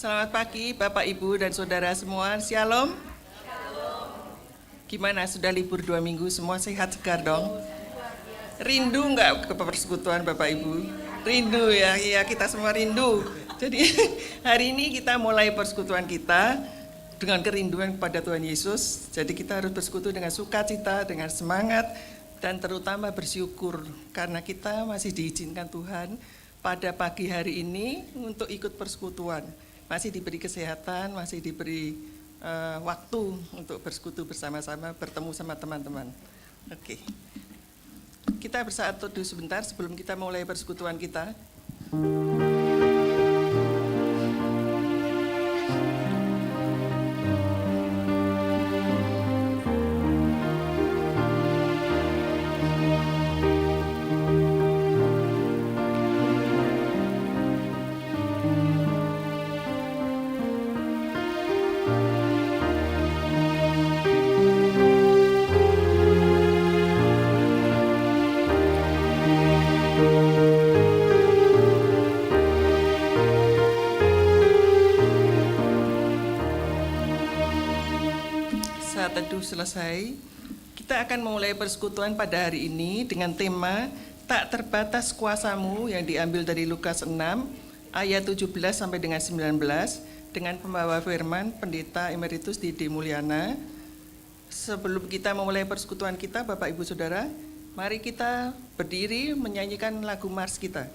Selamat pagi Bapak, Ibu, dan Saudara semua. Shalom. Gimana, sudah libur 2 minggu, semua sehat segar dong? Rindu nggak ke persekutuan Bapak Ibu? Rindu ya, iya kita semua rindu. Jadi hari ini kita mulai persekutuan kita dengan kerinduan kepada Tuhan Yesus. Jadi kita harus bersekutu dengan sukacita, dengan semangat, dan terutama bersyukur karena kita masih diizinkan Tuhan pada pagi hari ini untuk ikut persekutuan. Masih diberi kesehatan, masih diberi waktu untuk bersekutu bersama-sama, bertemu sama teman-teman. Oke. Kita bersaat teduh sebentar sebelum kita mulai persekutuan kita. Teduh selesai, kita akan memulai persekutuan pada hari ini dengan tema Tak Terbatas Kuasamu yang diambil dari Lukas 6 ayat 17 sampai dengan 19 dengan pembawa firman Pendeta Emeritus Dede Mulyana. Sebelum kita memulai persekutuan kita, Bapak Ibu Saudara, mari kita berdiri menyanyikan lagu mars kita.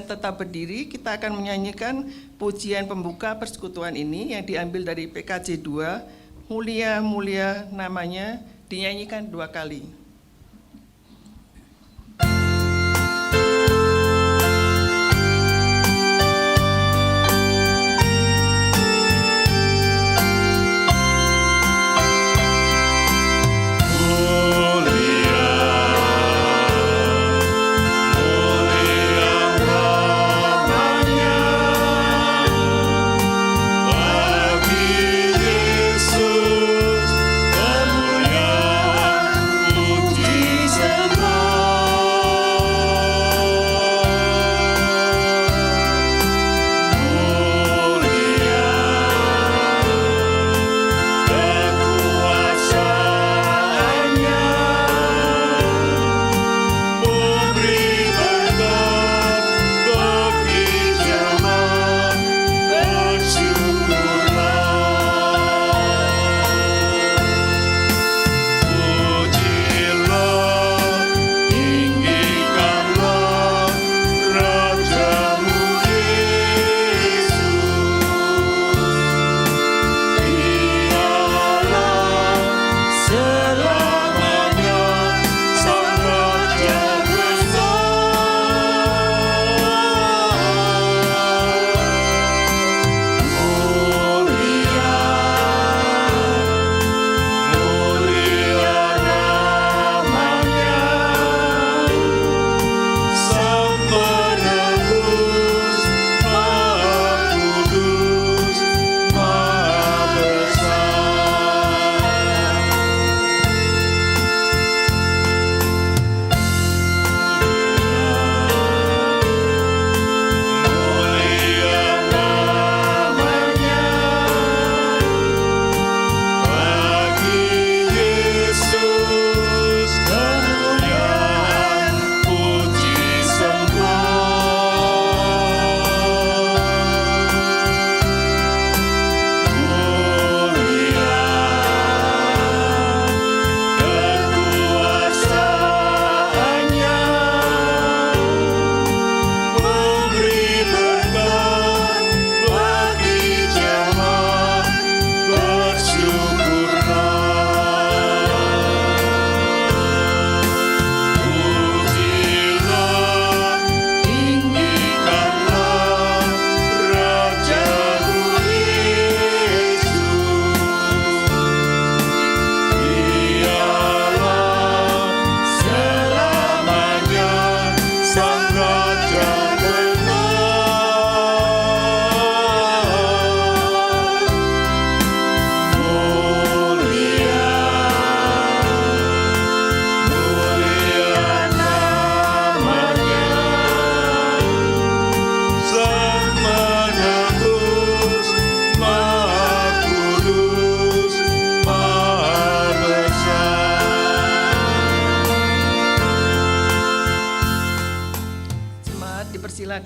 Tetap berdiri, kita akan menyanyikan pujian pembuka persekutuan ini yang diambil dari PKJ 2, Mulia Mulia Namanya, dinyanyikan 2 kali. Yesus, kemuliaan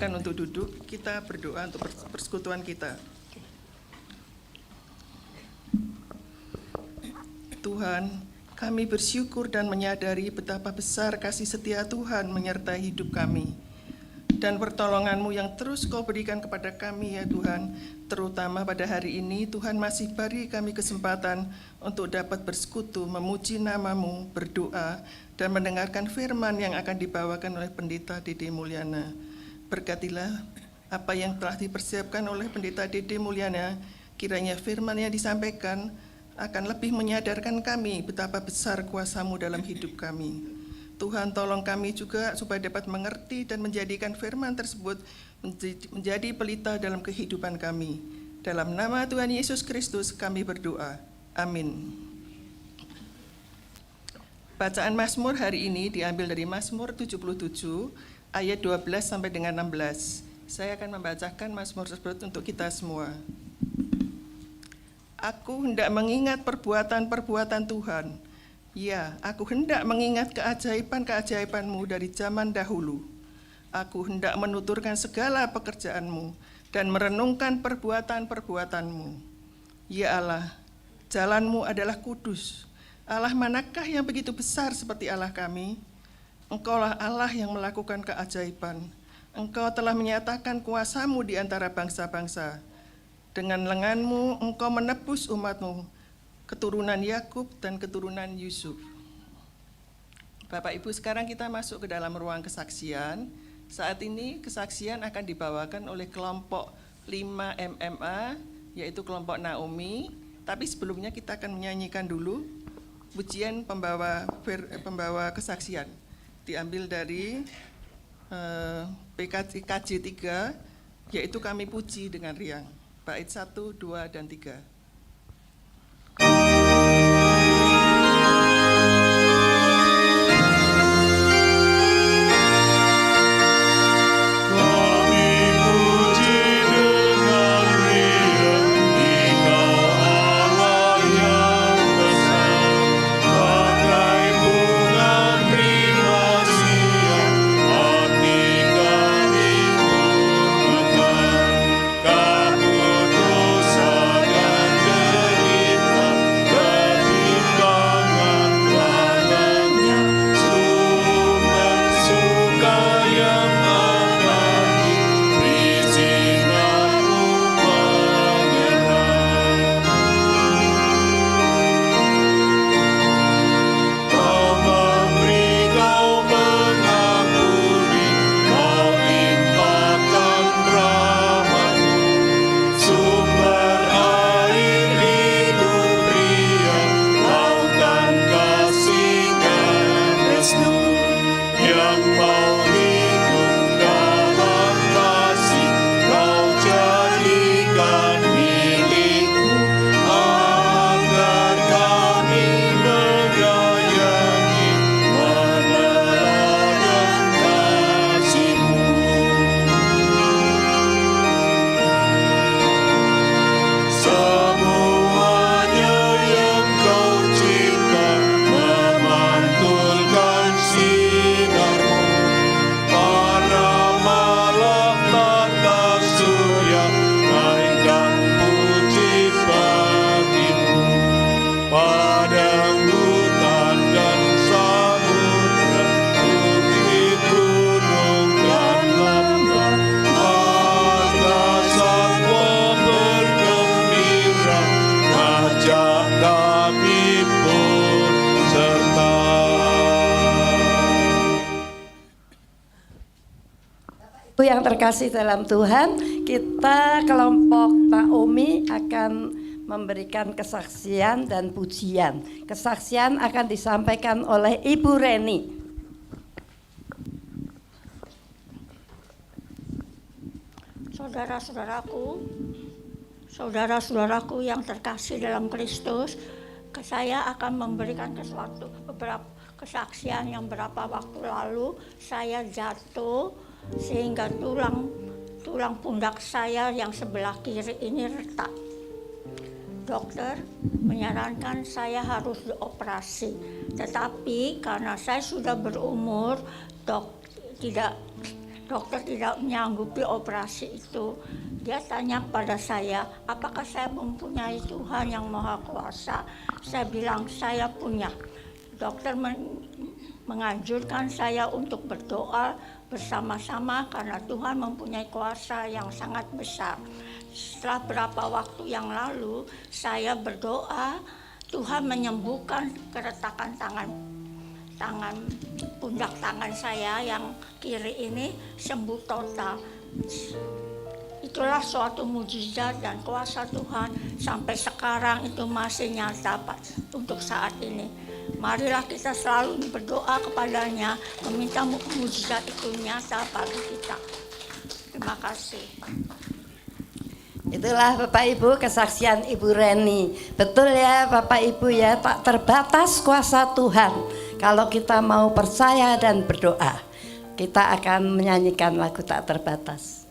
silakan untuk duduk. Kita berdoa untuk persekutuan kita. Tuhan, kami bersyukur dan menyadari betapa besar kasih setia Tuhan menyertai hidup kami. Dan pertolongan-Mu yang terus Kau berikan kepada kami ya Tuhan, terutama pada hari ini Tuhan masih beri kami kesempatan untuk dapat bersekutu, memuji nama-Mu, berdoa, dan mendengarkan firman yang akan dibawakan oleh Pendeta Dede Mulyana. Berkatilah apa yang telah dipersiapkan oleh Pendeta Dede Mulyana, kiranya firman yang disampaikan akan lebih menyadarkan kami betapa besar kuasa-Mu dalam hidup kami. Tuhan, tolong kami juga supaya dapat mengerti dan menjadikan firman tersebut menjadi pelita dalam kehidupan kami. Dalam nama Tuhan Yesus Kristus kami berdoa. Amin. Bacaan Mazmur hari ini diambil dari Mazmur 77 ayat 12 sampai dengan 16. Saya akan membacakan Mazmur tersebut untuk kita semua. Aku hendak mengingat perbuatan-perbuatan Tuhan. Ya, aku hendak mengingat keajaiban-keajaiban-Mu dari zaman dahulu. Aku hendak menuturkan segala pekerjaan-Mu dan merenungkan perbuatan-perbuatan-Mu. Ya Allah, jalan-Mu adalah kudus. Allah manakah yang begitu besar seperti Allah kami? Engkaulah Allah yang melakukan keajaiban. Engkau telah menyatakan kuasa-Mu di antara bangsa-bangsa. Dengan lengan-Mu Engkau menebus umat-Mu, keturunan Yakub dan keturunan Yusuf. Bapak Ibu, sekarang kita masuk ke dalam ruang kesaksian. Saat ini kesaksian akan dibawakan oleh kelompok 5 MMA, yaitu kelompok Naomi. Tapi sebelumnya kita akan menyanyikan dulu pujian pembawa kesaksian. Diambil dari PKJ 3, yaitu Kami Puji dengan Riang. Bait 1, 2, dan 3. Yang terkasih dalam Tuhan, kita kelompok Naomi akan memberikan kesaksian dan pujian. Kesaksian akan disampaikan oleh Ibu Reni. Saudara-saudaraku yang terkasih dalam Kristus, saya akan memberikan beberapa kesaksian. Yang beberapa waktu lalu saya jatuh sehingga tulang pundak saya yang sebelah kiri ini retak. Dokter menyarankan saya harus dioperasi, tetapi karena saya sudah berumur, dokter tidak menyanggupi operasi itu. Dia tanya kepada saya, apakah saya mempunyai Tuhan yang Maha Kuasa? Saya bilang, saya punya. Dokter menganjurkan saya untuk berdoa bersama-sama karena Tuhan mempunyai kuasa yang sangat besar. Setelah berapa waktu yang lalu, saya berdoa, Tuhan menyembuhkan keretakan pundak tangan saya yang kiri ini sembuh total. Itulah suatu mujizat dan kuasa Tuhan sampai sekarang itu masih nyata untuk saat ini. Marilah kita selalu berdoa kepadanya, meminta mujizat itu nyata bagi kita. Terima kasih. Itulah Bapak Ibu kesaksian Ibu Reni. Betul ya Bapak Ibu ya, tak terbatas kuasa Tuhan. Kalau kita mau percaya dan berdoa, kita akan menyanyikan lagu tak terbatas.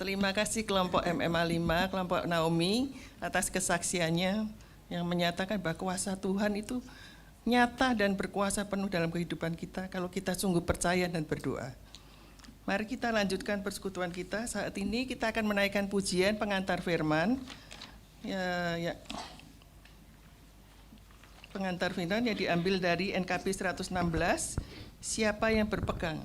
Terima kasih kelompok MMA 5, kelompok Naomi atas kesaksiannya yang menyatakan bahwa kuasa Tuhan itu nyata dan berkuasa penuh dalam kehidupan kita kalau kita sungguh percaya dan berdoa. Mari kita lanjutkan persekutuan kita. Saat ini kita akan menaikkan pujian pengantar firman. Pengantar firman yang diambil dari NKB 116, siapa yang berpegang.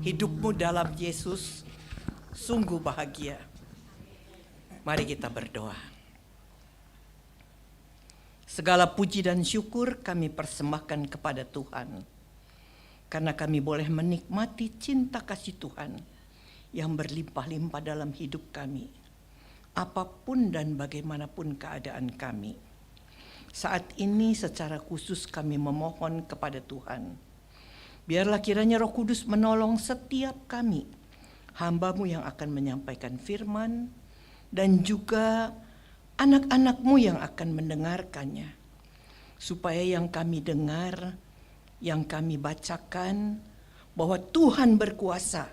Hidupmu dalam Yesus sungguh bahagia. Mari kita berdoa. Segala puji dan syukur kami persembahkan kepada Tuhan, karena kami boleh menikmati cinta kasih Tuhan yang berlimpah-limpah dalam hidup kami, apapun dan bagaimanapun keadaan kami. Saat ini secara khusus kami memohon kepada Tuhan, biarlah kiranya Roh Kudus menolong setiap kami, hamba-Mu yang akan menyampaikan firman, dan juga anak-anak-Mu yang akan mendengarkannya, supaya yang kami dengar, yang kami bacakan, bahwa Tuhan berkuasa,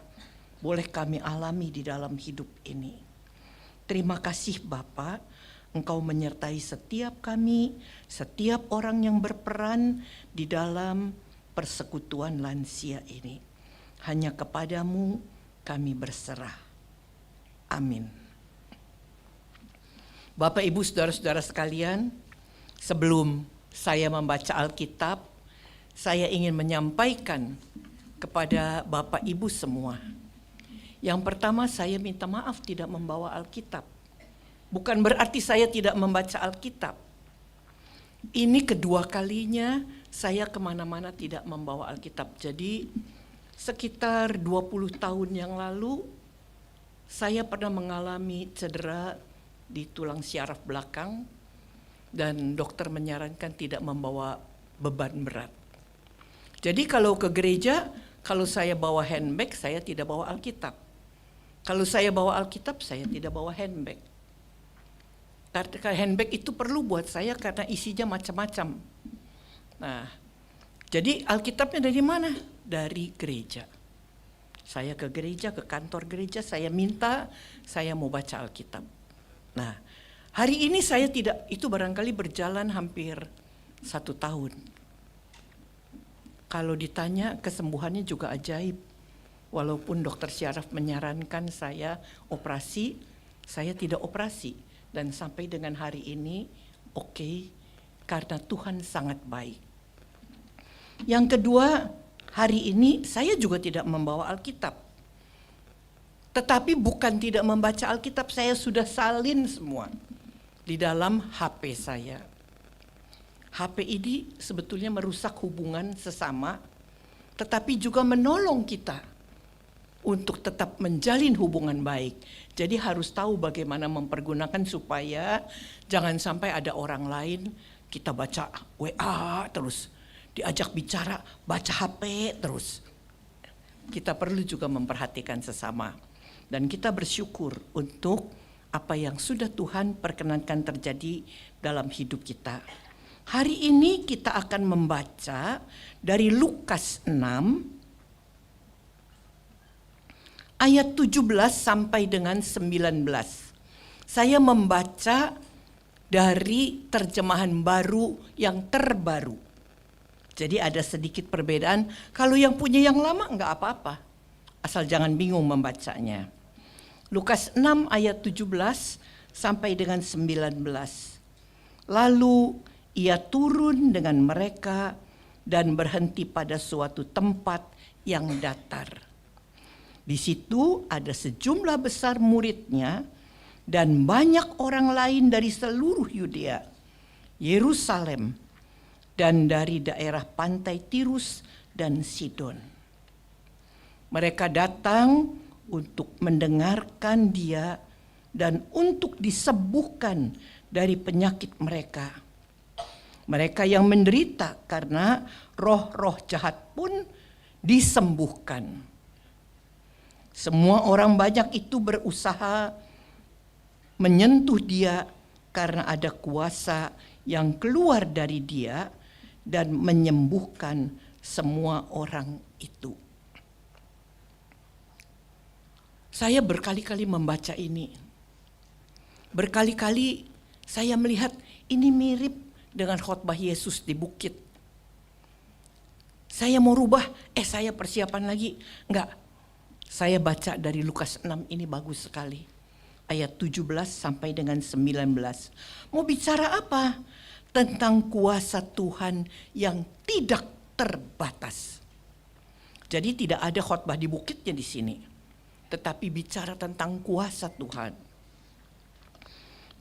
boleh kami alami di dalam hidup ini. Terima kasih Bapa, Engkau menyertai setiap kami, setiap orang yang berperan di dalam persekutuan lansia ini. Hanya kepadamu kami berserah. Amin. Bapak, Ibu, saudara-saudara sekalian, sebelum saya membaca Alkitab, saya ingin menyampaikan kepada Bapak Ibu semua. Yang pertama, saya minta maaf tidak membawa Alkitab. Bukan berarti saya tidak membaca Alkitab. Ini kedua kalinya saya kemana-mana tidak membawa Alkitab. Jadi sekitar 20 tahun yang lalu saya pernah mengalami cedera di tulang syaraf belakang dan dokter menyarankan tidak membawa beban berat. Jadi kalau ke gereja, kalau saya bawa handbag, saya tidak bawa Alkitab. Kalau saya bawa Alkitab, saya tidak bawa handbag. Karena handbag itu perlu buat saya karena isinya macam-macam. Nah, jadi Alkitabnya dari mana? Dari gereja. Saya ke gereja, ke kantor gereja, saya minta, saya mau baca Alkitab. Nah, hari ini saya tidak, itu barangkali berjalan hampir 1 tahun. Kalau ditanya, kesembuhannya juga ajaib. Walaupun dokter syaraf menyarankan saya operasi, saya tidak operasi. Dan sampai dengan hari ini, oke, karena Tuhan sangat baik. Yang kedua, hari ini saya juga tidak membawa Alkitab. Tetapi bukan tidak membaca Alkitab, saya sudah salin semua di dalam HP saya. HP ini sebetulnya merusak hubungan sesama, tetapi juga menolong kita untuk tetap menjalin hubungan baik. Jadi harus tahu bagaimana mempergunakan supaya jangan sampai ada orang lain kita baca WA terus, diajak bicara baca HP terus. Kita perlu juga memperhatikan sesama. Dan kita bersyukur untuk apa yang sudah Tuhan perkenankan terjadi dalam hidup kita. Hari ini kita akan membaca dari Lukas 6 ayat 17 sampai dengan 19. Saya membaca dari terjemahan baru yang terbaru. Jadi ada sedikit perbedaan. Kalau yang punya yang lama enggak apa-apa. Asal jangan bingung membacanya. Lukas 6 ayat 17 sampai dengan 19. Lalu ia turun dengan mereka dan berhenti pada suatu tempat yang datar. Di situ ada sejumlah besar muridnya dan banyak orang lain dari seluruh Yudea, Yerusalem, dan dari daerah pantai Tirus dan Sidon. Mereka datang untuk mendengarkan dia dan untuk disembuhkan dari penyakit mereka. Mereka yang menderita karena roh-roh jahat pun disembuhkan. Semua orang banyak itu berusaha menyentuh dia karena ada kuasa yang keluar dari dia dan menyembuhkan semua orang itu. Saya berkali-kali membaca ini. Berkali-kali saya melihat ini mirip dengan khotbah Yesus di bukit. Saya mau rubah, saya persiapan lagi. Enggak, saya baca dari Lukas 6 ini bagus sekali. Ayat 17 sampai dengan 19. Mau bicara apa? Tentang kuasa Tuhan yang tidak terbatas. Jadi tidak ada khotbah di bukitnya di sini. Tetapi bicara tentang kuasa Tuhan.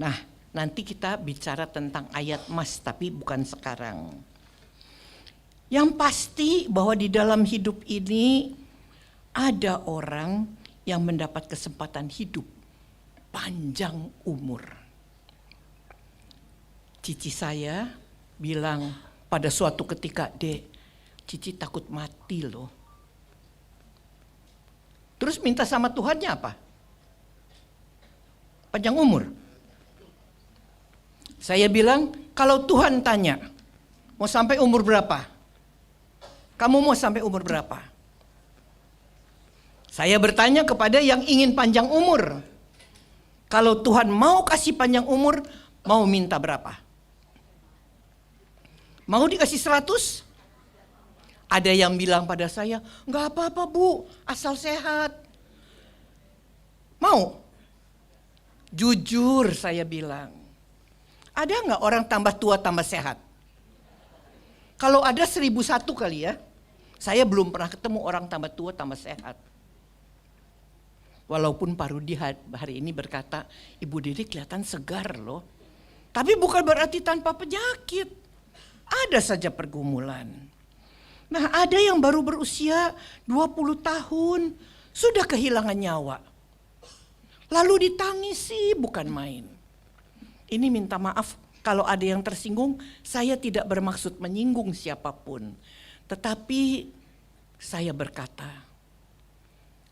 Nah, nanti kita bicara tentang ayat emas, tapi bukan sekarang. Yang pasti bahwa di dalam hidup ini ada orang yang mendapat kesempatan hidup panjang umur. Cici saya bilang pada suatu ketika, "Dek, Cici takut mati loh." Terus minta sama Tuhannya apa? Panjang umur. Saya bilang, kalau Tuhan tanya, mau sampai umur berapa? Kamu mau sampai umur berapa? Saya bertanya kepada yang ingin panjang umur. Kalau Tuhan mau kasih panjang umur, mau minta berapa? Mau dikasih 100? Ada yang bilang pada saya, enggak apa-apa Bu, asal sehat. Mau? Jujur saya bilang. Ada enggak orang tambah tua tambah sehat? Kalau ada 1001 kali ya. Saya belum pernah ketemu orang tambah tua tambah sehat. Walaupun Pak Rudi hari ini berkata, Ibu Dede kelihatan segar loh. Tapi bukan berarti tanpa penyakit. Ada saja pergumulan. Nah, ada yang baru berusia 20 tahun, sudah kehilangan nyawa. Lalu ditangisi bukan main. Ini minta maaf kalau ada yang tersinggung, saya tidak bermaksud menyinggung siapapun. Tetapi saya berkata,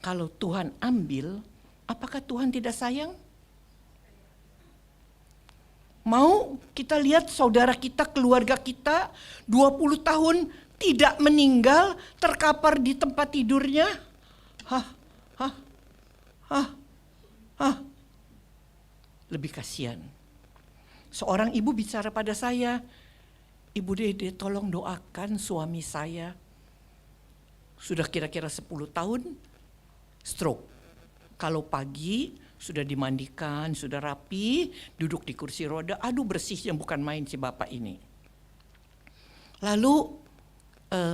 kalau Tuhan ambil, apakah Tuhan tidak sayang? Mau kita lihat saudara kita, keluarga kita 20 tahun tidak meninggal, terkapar di tempat tidurnya. Lebih kasihan. Seorang ibu bicara pada saya, Ibu Dede tolong doakan suami saya. Sudah kira-kira 10 tahun stroke. Kalau pagi sudah dimandikan, sudah rapi, duduk di kursi roda, aduh bersihnya bukan main si bapak ini. Lalu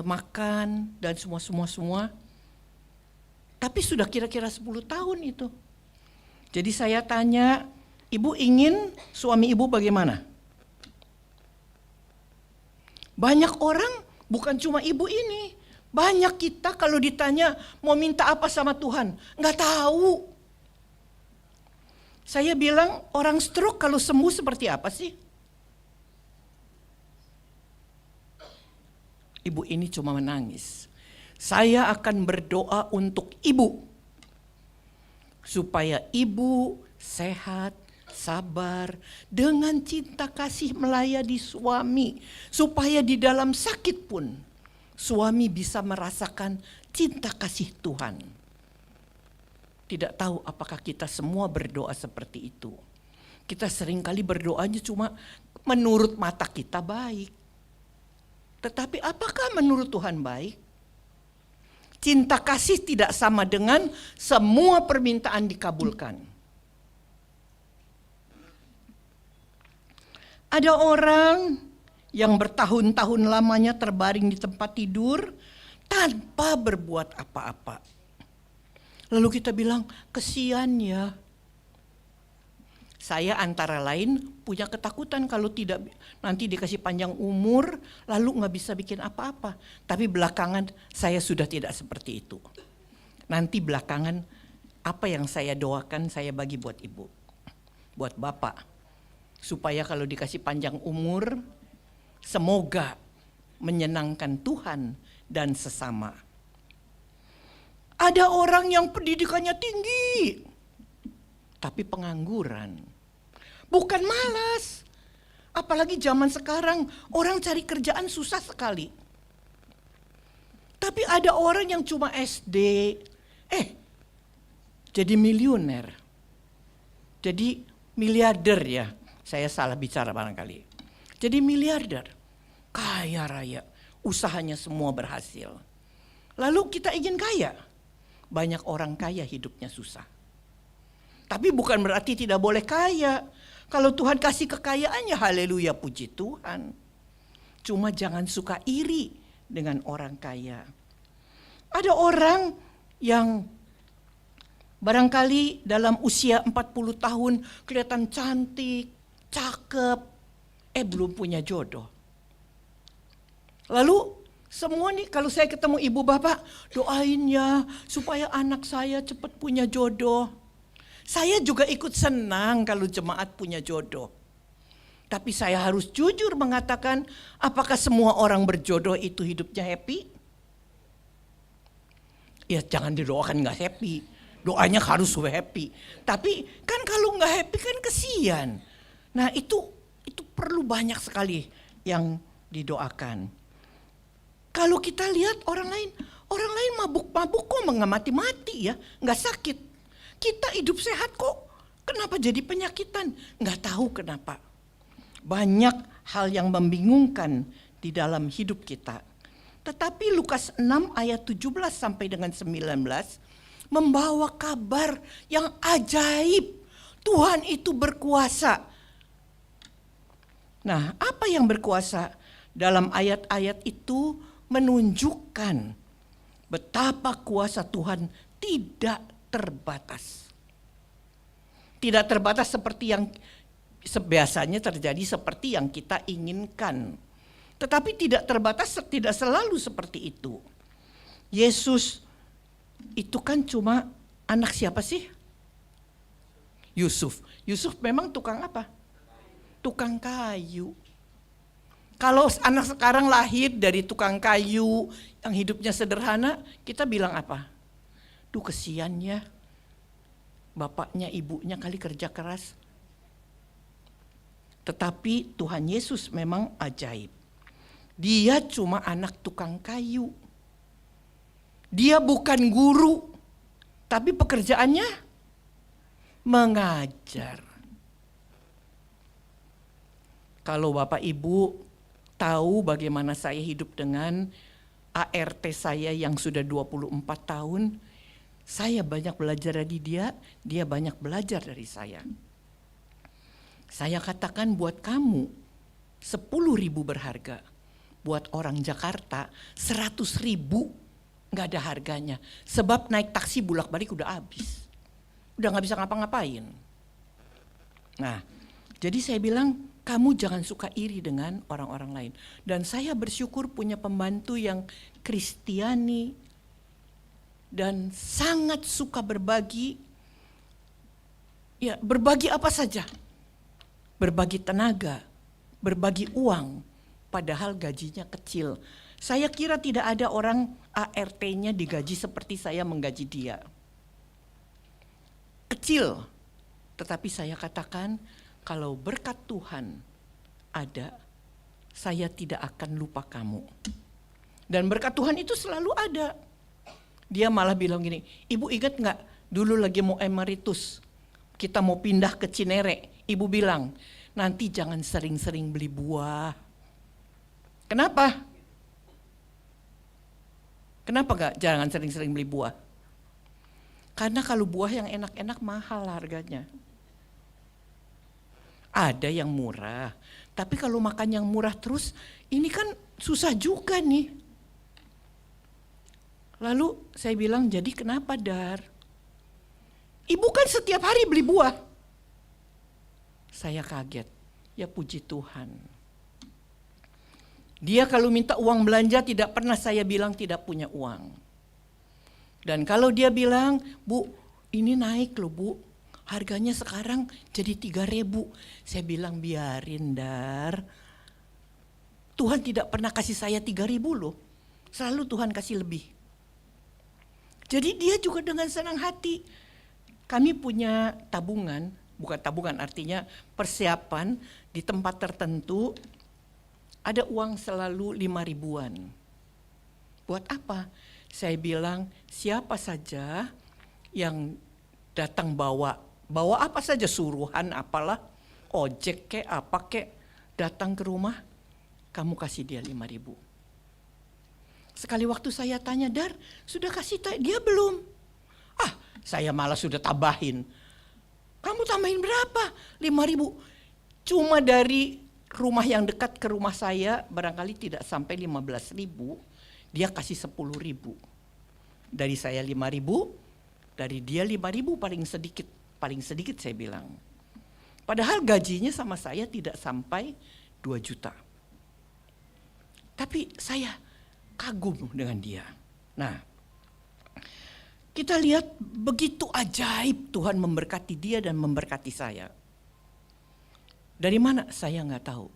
makan dan semua. Tapi sudah kira-kira 10 tahun itu. Jadi saya tanya, Ibu ingin suami Ibu bagaimana? Banyak orang, bukan cuma Ibu ini. Banyak kita kalau ditanya mau minta apa sama Tuhan, nggak tahu. Saya bilang orang stroke kalau sembuh seperti apa sih? Ibu ini cuma menangis. Saya akan berdoa untuk Ibu. Supaya Ibu sehat, sabar, dengan cinta kasih melayani suami. Supaya di dalam sakit pun, suami bisa merasakan cinta kasih Tuhan. tidak tahu apakah kita semua berdoa seperti itu. Kita seringkali berdoanya cuma menurut mata kita baik. Tetapi apakah menurut Tuhan baik? Cinta kasih tidak sama dengan semua permintaan dikabulkan. Ada orang yang bertahun-tahun lamanya terbaring di tempat tidur tanpa berbuat apa-apa. Lalu kita bilang, kesian ya. Saya antara lain punya ketakutan kalau tidak nanti dikasih panjang umur lalu nggak bisa bikin apa-apa. Tapi belakangan saya sudah tidak seperti itu. Nanti belakangan apa yang saya doakan saya bagi buat ibu, buat bapak. Supaya kalau dikasih panjang umur semoga menyenangkan Tuhan dan sesama. Ada orang yang pendidikannya tinggi tapi pengangguran. Bukan malas. Apalagi zaman sekarang orang cari kerjaan susah sekali. Tapi ada orang yang cuma SD, jadi miliuner. Jadi miliarder ya. Saya salah bicara barangkali. Jadi miliarder, kaya raya, usahanya semua berhasil. Lalu kita ingin kaya. Banyak orang kaya hidupnya susah. Tapi bukan berarti tidak boleh kaya. Kalau Tuhan kasih kekayaan ya haleluya, puji Tuhan. Cuma jangan suka iri dengan orang kaya. Ada orang yang barangkali dalam usia 40 tahun kelihatan cantik, cakep, belum punya jodoh. Lalu semua nih kalau saya ketemu ibu bapak, doain ya supaya anak saya cepat punya jodoh. Saya juga ikut senang kalau jemaat punya jodoh. Tapi saya harus jujur mengatakan, apakah semua orang berjodoh itu hidupnya happy? Ya jangan didoakan gak happy, doanya harus happy. Tapi kan kalau gak happy kan kesian. Nah itu perlu banyak sekali yang didoakan. Kalau kita lihat orang lain mabuk-mabuk kok nggak mati-mati ya, nggak sakit. Kita hidup sehat kok, kenapa jadi penyakitan? Nggak tahu kenapa. Banyak hal yang membingungkan di dalam hidup kita. Tetapi Lukas 6 ayat 17 sampai dengan 19 membawa kabar yang ajaib. Tuhan itu berkuasa. Nah, apa yang berkuasa? Dalam ayat-ayat itu menunjukkan betapa kuasa Tuhan tidak terbatas. Tidak terbatas seperti yang biasanya terjadi seperti yang kita inginkan. Tetapi tidak terbatas, tidak selalu seperti itu. Yesus itu kan cuma anak siapa sih? Yusuf. Yusuf memang tukang apa? Tukang kayu. Kalau anak sekarang lahir dari tukang kayu yang hidupnya sederhana, kita bilang apa? Duh kesian ya, bapaknya ibunya kali kerja keras. Tetapi Tuhan Yesus memang ajaib. Dia cuma anak tukang kayu. Dia bukan guru, tapi pekerjaannya mengajar. Kalau Bapak Ibu tahu bagaimana saya hidup dengan ART saya yang sudah 24 tahun, saya banyak belajar dari dia banyak belajar dari saya. Saya katakan buat kamu 10.000 berharga, buat orang Jakarta 100.000 nggak ada harganya. Sebab naik taksi bolak-balik udah habis, udah nggak bisa ngapa-ngapain. Nah, jadi saya bilang kamu jangan suka iri dengan orang-orang lain. Dan saya bersyukur punya pembantu yang Kristiani dan sangat suka berbagi. Ya, berbagi apa saja. Berbagi tenaga, berbagi uang, padahal gajinya kecil. Saya kira tidak ada orang ART-nya digaji seperti saya menggaji dia. Kecil, tetapi saya katakan kalau berkat Tuhan ada, saya tidak akan lupa kamu. Dan berkat Tuhan itu selalu ada. Dia malah bilang gini, ibu ingat nggak dulu lagi mau emeritus, kita mau pindah ke Cinere. Ibu bilang, nanti jangan sering-sering beli buah. Kenapa? Kenapa nggak jangan sering-sering beli buah? Karena kalau buah yang enak-enak mahal harganya. Ada yang murah, tapi kalau makan yang murah terus, ini kan susah juga nih. Lalu saya bilang, jadi kenapa Dar? Ibu kan setiap hari beli buah. Saya kaget, ya puji Tuhan. Dia kalau minta uang belanja tidak pernah saya bilang tidak punya uang. Dan kalau dia bilang, Bu ini naik loh Bu, harganya sekarang jadi 3.000. Saya bilang biarin Dar. Tuhan tidak pernah kasih saya 3.000 loh, selalu Tuhan kasih lebih. Jadi dia juga dengan senang hati. Kami punya tabungan, bukan tabungan artinya persiapan di tempat tertentu, ada uang selalu 5.000-an. Buat apa? Saya bilang siapa saja yang datang bawa apa saja, suruhan apalah, ojek kek apa kek, datang ke rumah, kamu kasih dia 5.000. Sekali waktu saya tanya, Dar, sudah kasih dia belum? Ah, saya malah sudah tambahin. Kamu tambahin berapa? 5.000. Cuma dari rumah yang dekat ke rumah saya, barangkali tidak sampai 15.000, dia kasih 10.000. Dari saya 5.000, dari dia 5.000 paling sedikit saya bilang. Padahal gajinya sama saya tidak sampai 2 juta. Tapi saya kagum dengan dia. Nah, kita lihat begitu ajaib Tuhan memberkati dia dan memberkati saya. Dari mana saya nggak tahu.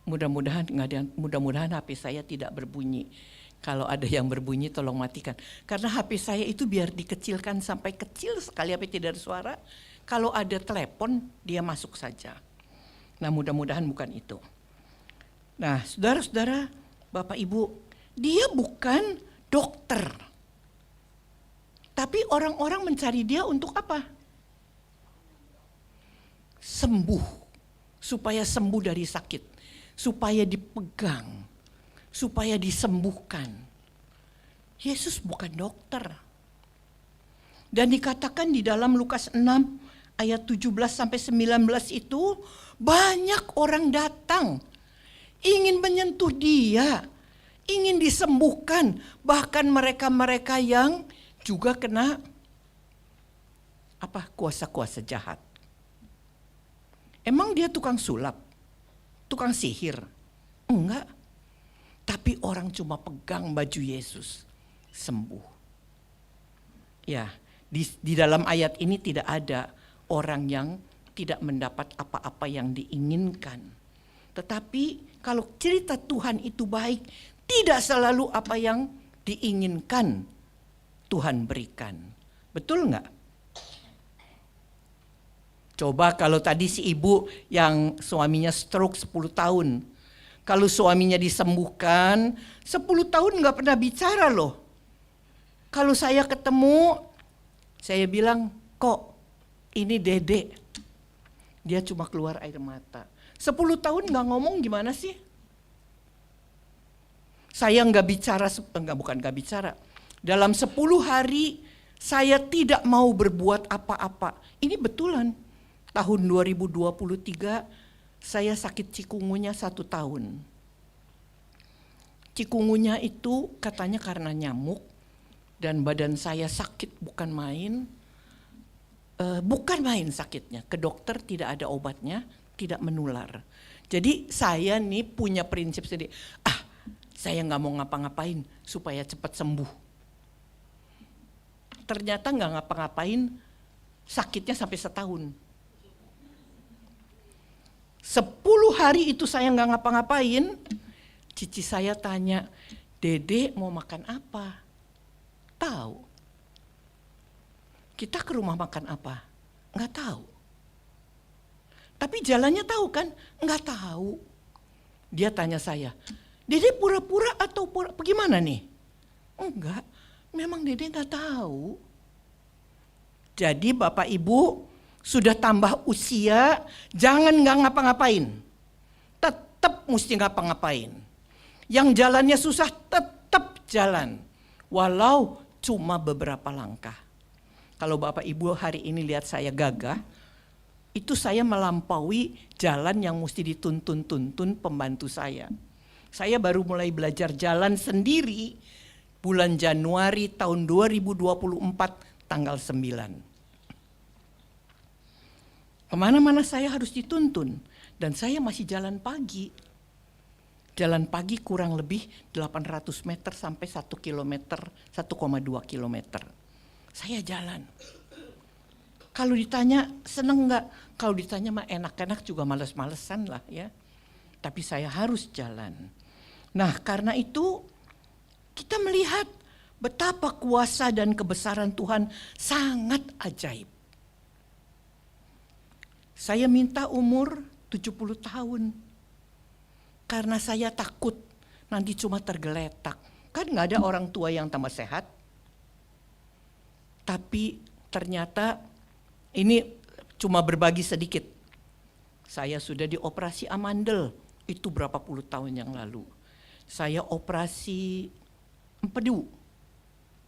Mudah-mudahan HP saya tidak berbunyi. Kalau ada yang berbunyi tolong matikan. Karena HP saya itu biar dikecilkan sampai kecil sekali HP tidak ada suara. Kalau ada telepon dia masuk saja. Nah mudah-mudahan bukan itu. Nah saudara-saudara, Bapak Ibu, dia bukan dokter. Tapi orang-orang mencari dia untuk apa? Sembuh. Supaya sembuh dari sakit. Supaya dipegang. Supaya disembuhkan. Yesus bukan dokter. Dan dikatakan di dalam Lukas 6 ayat 17 sampai 19 itu banyak orang datang ingin menyentuh dia, ingin disembuhkan, bahkan mereka-mereka yang juga kena kuasa-kuasa jahat. Emang dia tukang sulap? Tukang sihir? Enggak. Tapi orang cuma pegang baju Yesus, sembuh. Ya, di dalam ayat ini tidak ada orang yang tidak mendapat apa-apa yang diinginkan. Tetapi kalau cerita Tuhan itu baik, tidak selalu apa yang diinginkan Tuhan berikan. Betul enggak? Coba kalau tadi si ibu yang suaminya stroke 10 tahun. Kalau suaminya disembuhkan, 10 tahun enggak pernah bicara loh. Kalau saya ketemu, saya bilang, kok ini Dede. Dia cuma keluar air mata. 10 tahun enggak ngomong gimana sih? Saya enggak bicara, bukan enggak bicara. Dalam 10 hari saya tidak mau berbuat apa-apa. Ini betulan. Tahun 2023 saya sakit cikungunya 1 tahun. Cikungunya itu katanya karena nyamuk dan badan saya sakit bukan main. Bukan main sakitnya. Ke dokter tidak ada obatnya, tidak menular. Jadi saya nih punya prinsip sendiri. Saya nggak mau ngapa-ngapain supaya cepat sembuh. Ternyata nggak ngapa-ngapain, sakitnya sampai 1 tahun. 10 hari itu saya nggak ngapa-ngapain, cici saya tanya, Dede mau makan apa? Tahu. Kita ke rumah makan apa? Nggak tahu. Tapi jalannya tahu kan? Nggak tahu. Dia tanya saya, Dede pura-pura atau gimana nih? Enggak, memang Dede nggak tahu. Jadi Bapak Ibu sudah tambah usia, jangan nggak ngapa-ngapain. Tetap mesti ngapa-ngapain. Yang jalannya susah tetap jalan. Walau cuma beberapa langkah. Kalau Bapak Ibu hari ini lihat saya gagah, itu saya melampaui jalan yang mesti dituntun-tuntun pembantu saya. Saya baru mulai belajar jalan sendiri bulan Januari tahun 2024 tanggal 9. Kemana-mana saya harus dituntun dan saya masih jalan pagi. Jalan pagi kurang lebih 800 meter sampai 1 kilometer, 1,2 kilometer. Saya jalan. Kalau ditanya seneng nggak? Kalau ditanya mah enak-enak juga males-malesan lah ya. Tapi saya harus jalan. Nah karena itu kita melihat betapa kuasa dan kebesaran Tuhan sangat ajaib. Saya minta umur 70 tahun. Karena saya takut nanti cuma tergeletak. Kan nggak ada orang tua yang tambah sehat. Tapi ternyata ini cuma berbagi sedikit. Saya sudah dioperasi amandel, itu berapa puluh tahun yang lalu. Saya operasi empedu,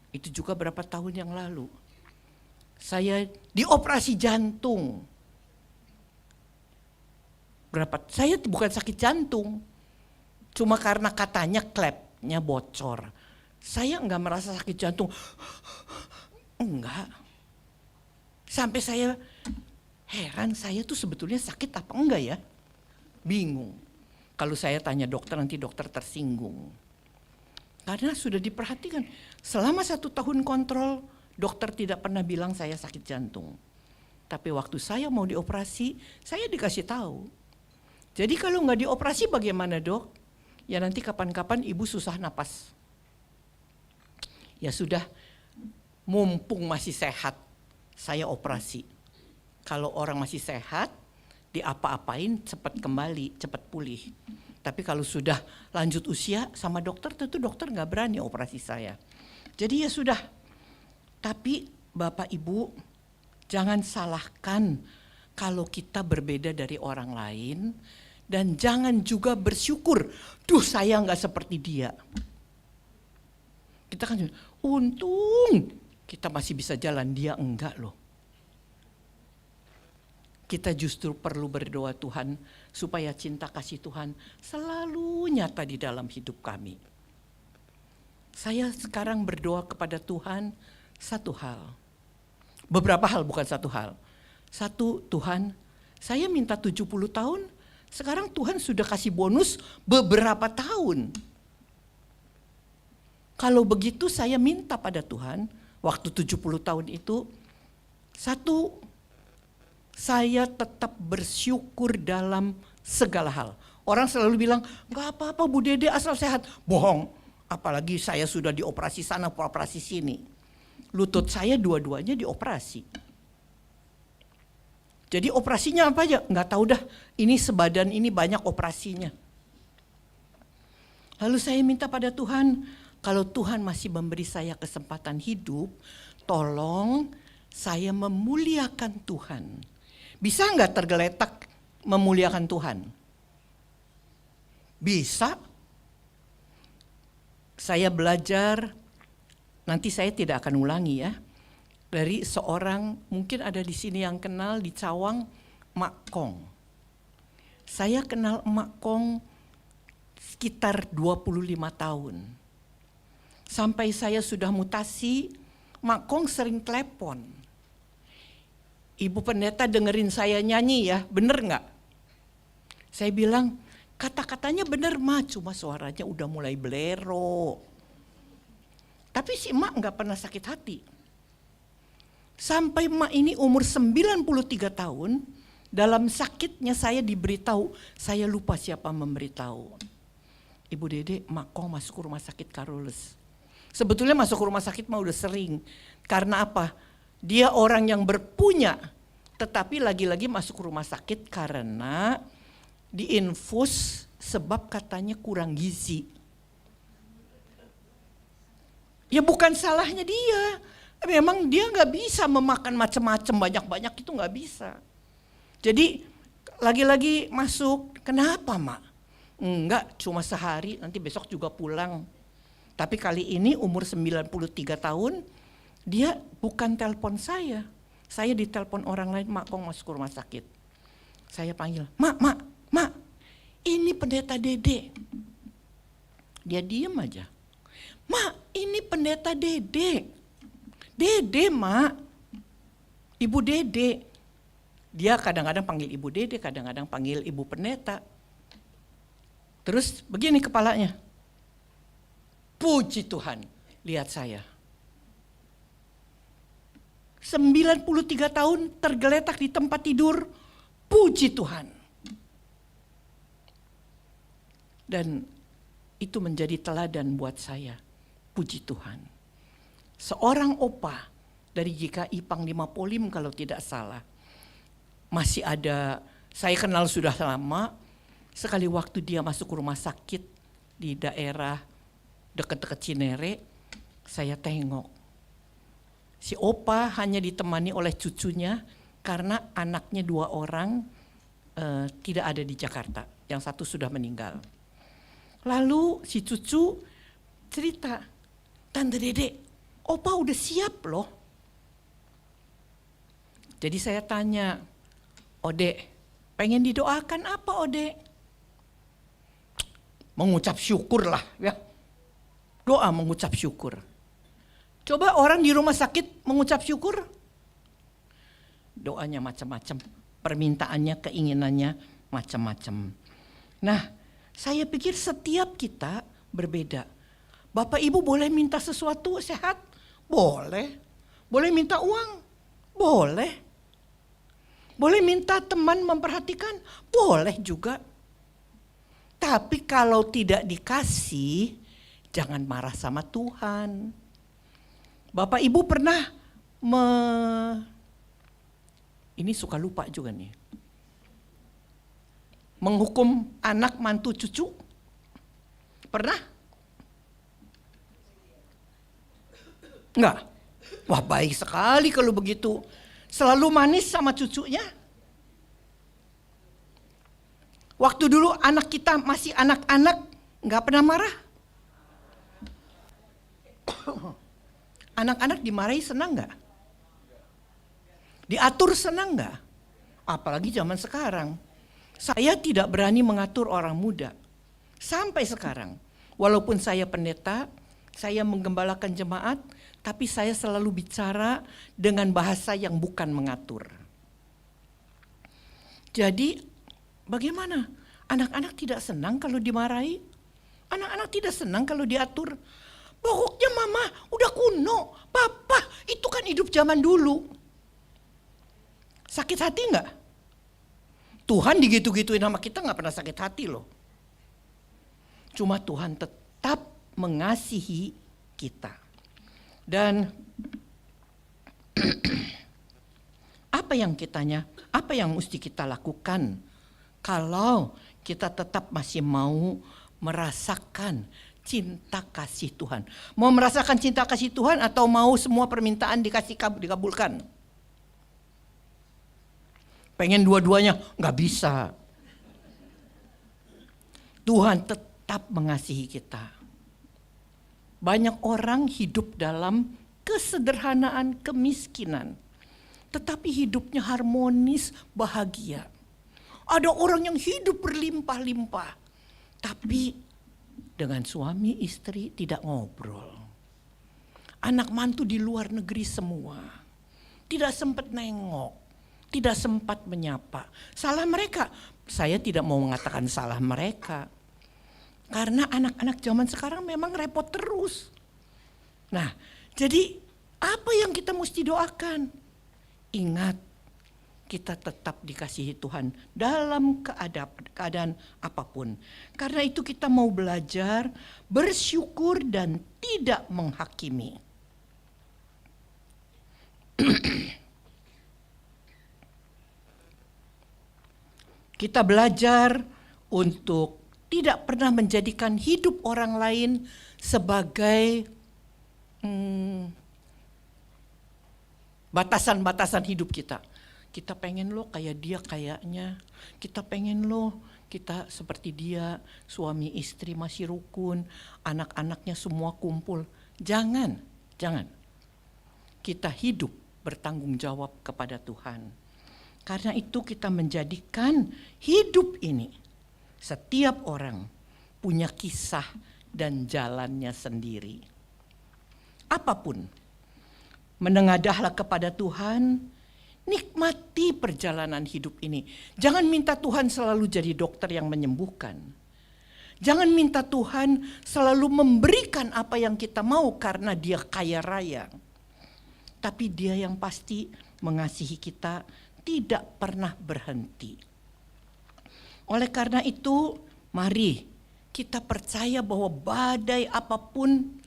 itu juga berapa tahun yang lalu. Saya dioperasi jantung. Saya bukan sakit jantung, cuma karena katanya klepnya bocor. Saya enggak merasa sakit jantung, enggak. Sampai saya heran, saya tuh sebetulnya sakit apa enggak ya? Bingung. Kalau saya tanya dokter, nanti dokter tersinggung. Karena sudah diperhatikan, selama 1 tahun kontrol, dokter tidak pernah bilang saya sakit jantung. Tapi waktu saya mau dioperasi, saya dikasih tahu. Jadi kalau nggak dioperasi bagaimana dok? Ya nanti kapan-kapan ibu susah napas. Ya sudah, mumpung masih sehat, saya operasi. Kalau orang masih sehat, diapa-apain cepat kembali, cepat pulih. Tapi kalau sudah lanjut usia sama dokter, tentu dokter nggak berani operasi saya. Jadi ya sudah. Tapi Bapak Ibu, jangan salahkan kalau kita berbeda dari orang lain. Dan jangan juga bersyukur, duh saya nggak seperti dia. Kita kan untung kita masih bisa jalan, dia enggak loh. Kita justru perlu berdoa Tuhan supaya cinta kasih Tuhan selalu nyata di dalam hidup kami. Saya sekarang berdoa kepada Tuhan satu hal. Beberapa hal, bukan satu hal. Satu, Tuhan, saya minta 70 tahun, sekarang Tuhan sudah kasih bonus beberapa tahun. Kalau begitu saya minta pada Tuhan, waktu 70 tahun itu, satu, saya tetap bersyukur dalam segala hal. Orang selalu bilang, gak apa-apa Bu Dede asal sehat. Bohong, apalagi saya sudah dioperasi sana, operasi sini. Lutut saya dua-duanya dioperasi. Jadi operasinya apa aja? Nggak tahu dah, ini sebadan ini banyak operasinya. Lalu saya minta pada Tuhan, kalau Tuhan masih memberi saya kesempatan hidup, tolong saya memuliakan Tuhan. Bisa nggak tergeletak memuliakan Tuhan? Bisa. Saya belajar, nanti saya tidak akan ulangi ya. Dari seorang, mungkin ada di sini yang kenal di Cawang, Mak Kong. Saya kenal Mak Kong sekitar 25 tahun. Sampai saya sudah mutasi, Mak Kong sering telepon. Ibu pendeta dengerin saya nyanyi ya, bener nggak? Saya bilang, kata-katanya bener mah, cuma suaranya udah mulai belero. Tapi si Mak nggak pernah sakit hati. Sampai Mak ini umur 93 tahun, dalam sakitnya saya diberitahu, saya lupa siapa memberitahu. Ibu Dede, Mak Kong masuk ke rumah sakit Carolus. Sebetulnya masuk ke rumah sakit mah udah sering. Karena apa? Dia orang yang berpunya, tetapi lagi-lagi masuk ke rumah sakit karena diinfus sebab katanya kurang gizi. Ya bukan salahnya dia. Memang dia nggak bisa memakan macam-macam banyak-banyak, itu nggak bisa. Jadi lagi-lagi masuk, kenapa mak? Enggak, cuma sehari, nanti besok juga pulang. Tapi kali ini umur 93 tahun, dia bukan telepon saya. Saya ditelepon orang lain, mak kok masuk ke rumah sakit. Saya panggil, mak, ini pendeta Dede. Dia diem aja. Mak, ini pendeta Dede. Dede, mak. Ibu Dede. Dia kadang-kadang panggil ibu Dede, kadang-kadang panggil ibu pendeta. Terus begini kepalanya. Puji Tuhan, lihat saya. 93 tahun tergeletak di tempat tidur, puji Tuhan. Dan itu menjadi teladan buat saya, puji Tuhan. Seorang opa dari GKI Panglima Polim kalau tidak salah, masih ada, saya kenal sudah lama, sekali waktu dia masuk ke rumah sakit di daerah dekat-dekat Cinere, saya tengok. Si opa hanya ditemani oleh cucunya karena anaknya 2 orang tidak ada di Jakarta, yang satu sudah meninggal. Lalu si cucu cerita, Tante Dede, opa udah siap loh. Jadi saya tanya, Ode, pengen didoakan apa Ode? Mengucap syukur lah ya. Doa mengucap syukur. Coba orang di rumah sakit mengucap syukur. Doanya macam-macam, permintaannya, keinginannya macam-macam. Nah, saya pikir setiap kita berbeda. Bapak Ibu boleh minta sesuatu sehat? Boleh. Boleh minta uang? Boleh. Boleh minta teman memperhatikan? Boleh juga. Tapi kalau tidak dikasih, jangan marah sama Tuhan. Bapak Ibu pernah ini suka lupa juga nih. Menghukum anak, mantu, cucu? Pernah? Enggak? Wah, baik sekali kalau begitu. Selalu manis sama cucunya. Waktu dulu anak kita masih anak-anak, enggak pernah marah. Anak-anak dimarahi senang enggak? Diatur senang enggak? Apalagi zaman sekarang. Saya tidak berani mengatur orang muda. Sampai sekarang. Walaupun saya pendeta, saya menggembalakan jemaat, tapi saya selalu bicara dengan bahasa yang bukan mengatur. Jadi bagaimana? Anak-anak tidak senang kalau dimarahi? Anak-anak tidak senang kalau diatur? Pokoknya mama udah kuno, papa itu kan hidup zaman dulu. Sakit hati enggak? Tuhan digitu-gituin sama kita enggak pernah sakit hati loh. Cuma Tuhan tetap mengasihi kita. Dan apa yang mesti kita lakukan kalau kita tetap masih mau merasakan cinta kasih Tuhan? Mau merasakan cinta kasih Tuhan atau mau semua permintaan dikabulkan? Pengen dua-duanya? Nggak bisa. Tuhan tetap mengasihi kita. Banyak orang hidup dalam kesederhanaan, kemiskinan. Tetapi hidupnya harmonis, bahagia. Ada orang yang hidup berlimpah-limpah. Tapi dengan suami istri tidak ngobrol. Anak mantu di luar negeri semua. Tidak sempat nengok. Tidak sempat menyapa. Salah mereka. Saya tidak mau mengatakan salah mereka. Karena anak-anak zaman sekarang memang repot terus. Nah, jadi apa yang kita mesti doakan? Ingat, kita tetap dikasihi Tuhan dalam keadaan apapun. Karena itu kita mau belajar bersyukur dan tidak menghakimi. Kita belajar untuk tidak pernah menjadikan hidup orang lain sebagai batasan-batasan hidup kita. Kita pengen loh kayak dia kayaknya, kita pengen loh kita seperti dia, suami istri masih rukun, anak-anaknya semua kumpul. Jangan. Kita hidup bertanggung jawab kepada Tuhan. Karena itu kita menjadikan hidup ini, setiap orang punya kisah dan jalannya sendiri. Apapun, menengadahlah kepada Tuhan, nikmati perjalanan hidup ini. Jangan minta Tuhan selalu jadi dokter yang menyembuhkan. Jangan minta Tuhan selalu memberikan apa yang kita mau karena dia kaya raya. Tapi dia yang pasti mengasihi kita tidak pernah berhenti. Oleh karena itu, mari kita percaya bahwa badai apapun,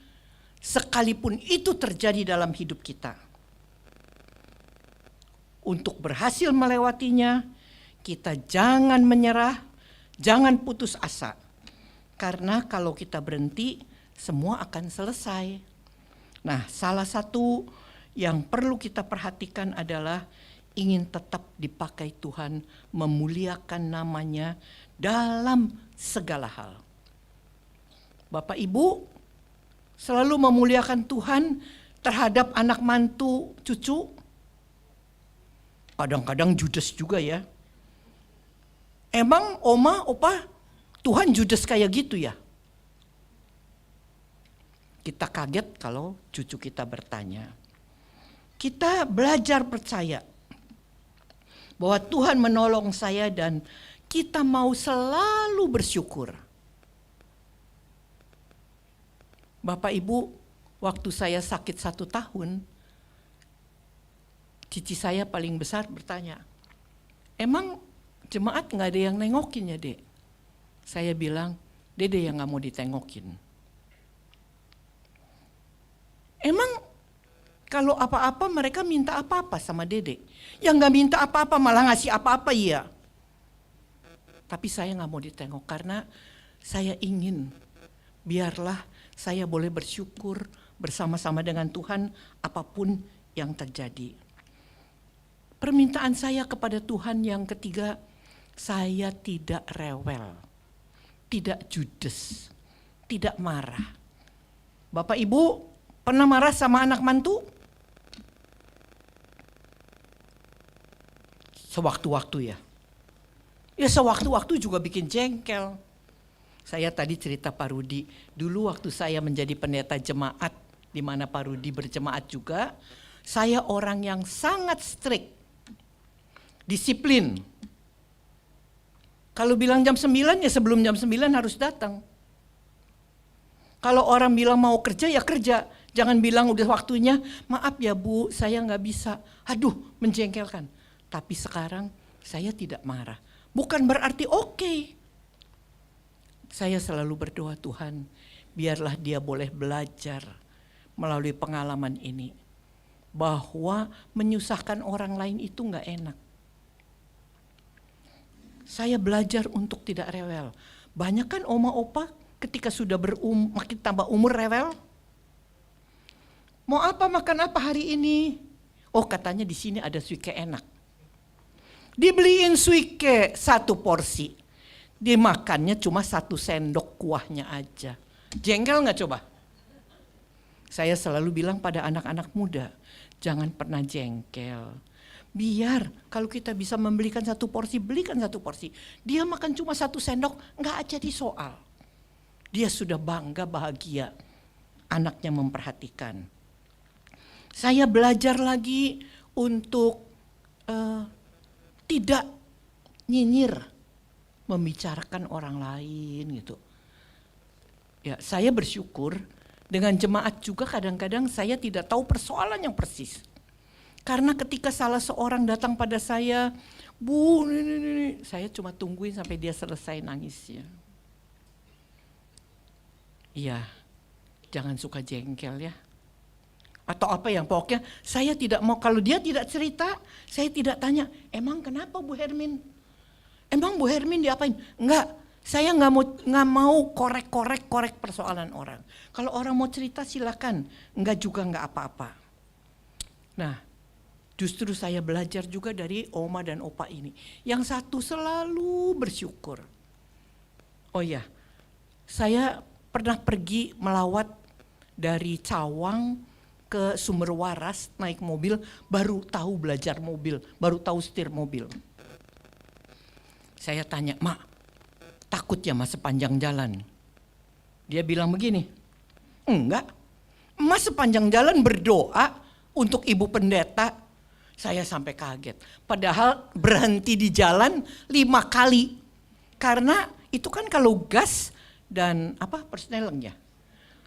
sekalipun itu terjadi dalam hidup kita, untuk berhasil melewatinya, kita jangan menyerah, jangan putus asa. Karena kalau kita berhenti, semua akan selesai. Nah, salah satu yang perlu kita perhatikan adalah ingin tetap dipakai Tuhan, memuliakan namanya dalam segala hal. Bapak Ibu selalu memuliakan Tuhan terhadap anak mantu cucu. Kadang-kadang judes juga ya. Emang oma, opa, Tuhan judes kayak gitu ya? Kita kaget kalau cucu kita bertanya. Kita belajar percaya bahwa Tuhan menolong saya dan kita mau selalu bersyukur. Bapak Ibu, waktu saya sakit 1 tahun, cici saya paling besar bertanya, emang jemaat gak ada yang nengokin ya dek? Saya bilang, dede yang gak mau ditengokin. Emang kalau apa-apa mereka minta apa-apa sama dede? Yang gak minta apa-apa malah ngasih apa-apa iya. Tapi saya gak mau ditengok karena saya ingin biarlah saya boleh bersyukur bersama-sama dengan Tuhan apapun yang terjadi. Permintaan saya kepada Tuhan yang ketiga, saya tidak rewel, tidak judes, tidak marah. Bapak Ibu pernah marah sama anak mantu? Sewaktu-waktu ya. Ya sewaktu-waktu juga bikin jengkel. Saya tadi cerita Pak Rudi, dulu waktu saya menjadi pendeta jemaat, di mana Pak Rudi berjemaat juga, saya orang yang sangat strict, disiplin. Kalau bilang jam 9 ya sebelum jam 9 harus datang. Kalau orang bilang mau kerja ya kerja. Jangan bilang udah waktunya, maaf ya Bu saya gak bisa. Aduh menjengkelkan. Tapi sekarang saya tidak marah. Bukan berarti oke. Saya selalu berdoa Tuhan biarlah dia boleh belajar melalui pengalaman ini. Bahwa menyusahkan orang lain itu gak enak. Saya belajar untuk tidak rewel. Banyak kan oma opa ketika sudah makin tambah umur rewel. Mau apa makan apa hari ini? Oh katanya di sini ada suike enak. Dibeliin suike 1 porsi. Dimakannya cuma 1 sendok kuahnya aja. Jengkel gak coba? Saya selalu bilang pada anak-anak muda, jangan pernah jengkel. Biar kalau kita bisa membelikan 1 porsi, belikan 1 porsi. Dia makan cuma 1 sendok, gak jadi soal. Dia sudah bangga, bahagia. Anaknya memperhatikan. Saya belajar lagi untuk tidak nyinyir, membicarakan orang lain gitu. Ya, saya bersyukur dengan jemaat juga kadang-kadang saya tidak tahu persoalan yang persis. Karena ketika salah seorang datang pada saya, Bu, ini, saya cuma tungguin sampai dia selesai nangisnya. Iya, jangan suka jengkel ya. Atau apa yang pokoknya saya tidak mau, kalau dia tidak cerita, saya tidak tanya, emang kenapa Bu Hermin? Emang Bu Hermin diapain? Enggak, Saya nggak mau korek persoalan orang. Kalau orang mau cerita silakan, enggak juga nggak apa-apa. Nah, justru saya belajar juga dari Oma dan Opa ini. Yang satu selalu bersyukur. Oh ya, saya pernah pergi melawat dari Cawang ke Sumber Waras naik mobil, baru tahu belajar mobil, baru tahu setir mobil. Saya tanya, Mak, takut ya Mas sepanjang jalan? Dia bilang begini, enggak, Mas sepanjang jalan berdoa untuk Ibu Pendeta. Saya sampai kaget, padahal berhenti di jalan 5 kali. Karena itu kan kalau gas dan persnelengnya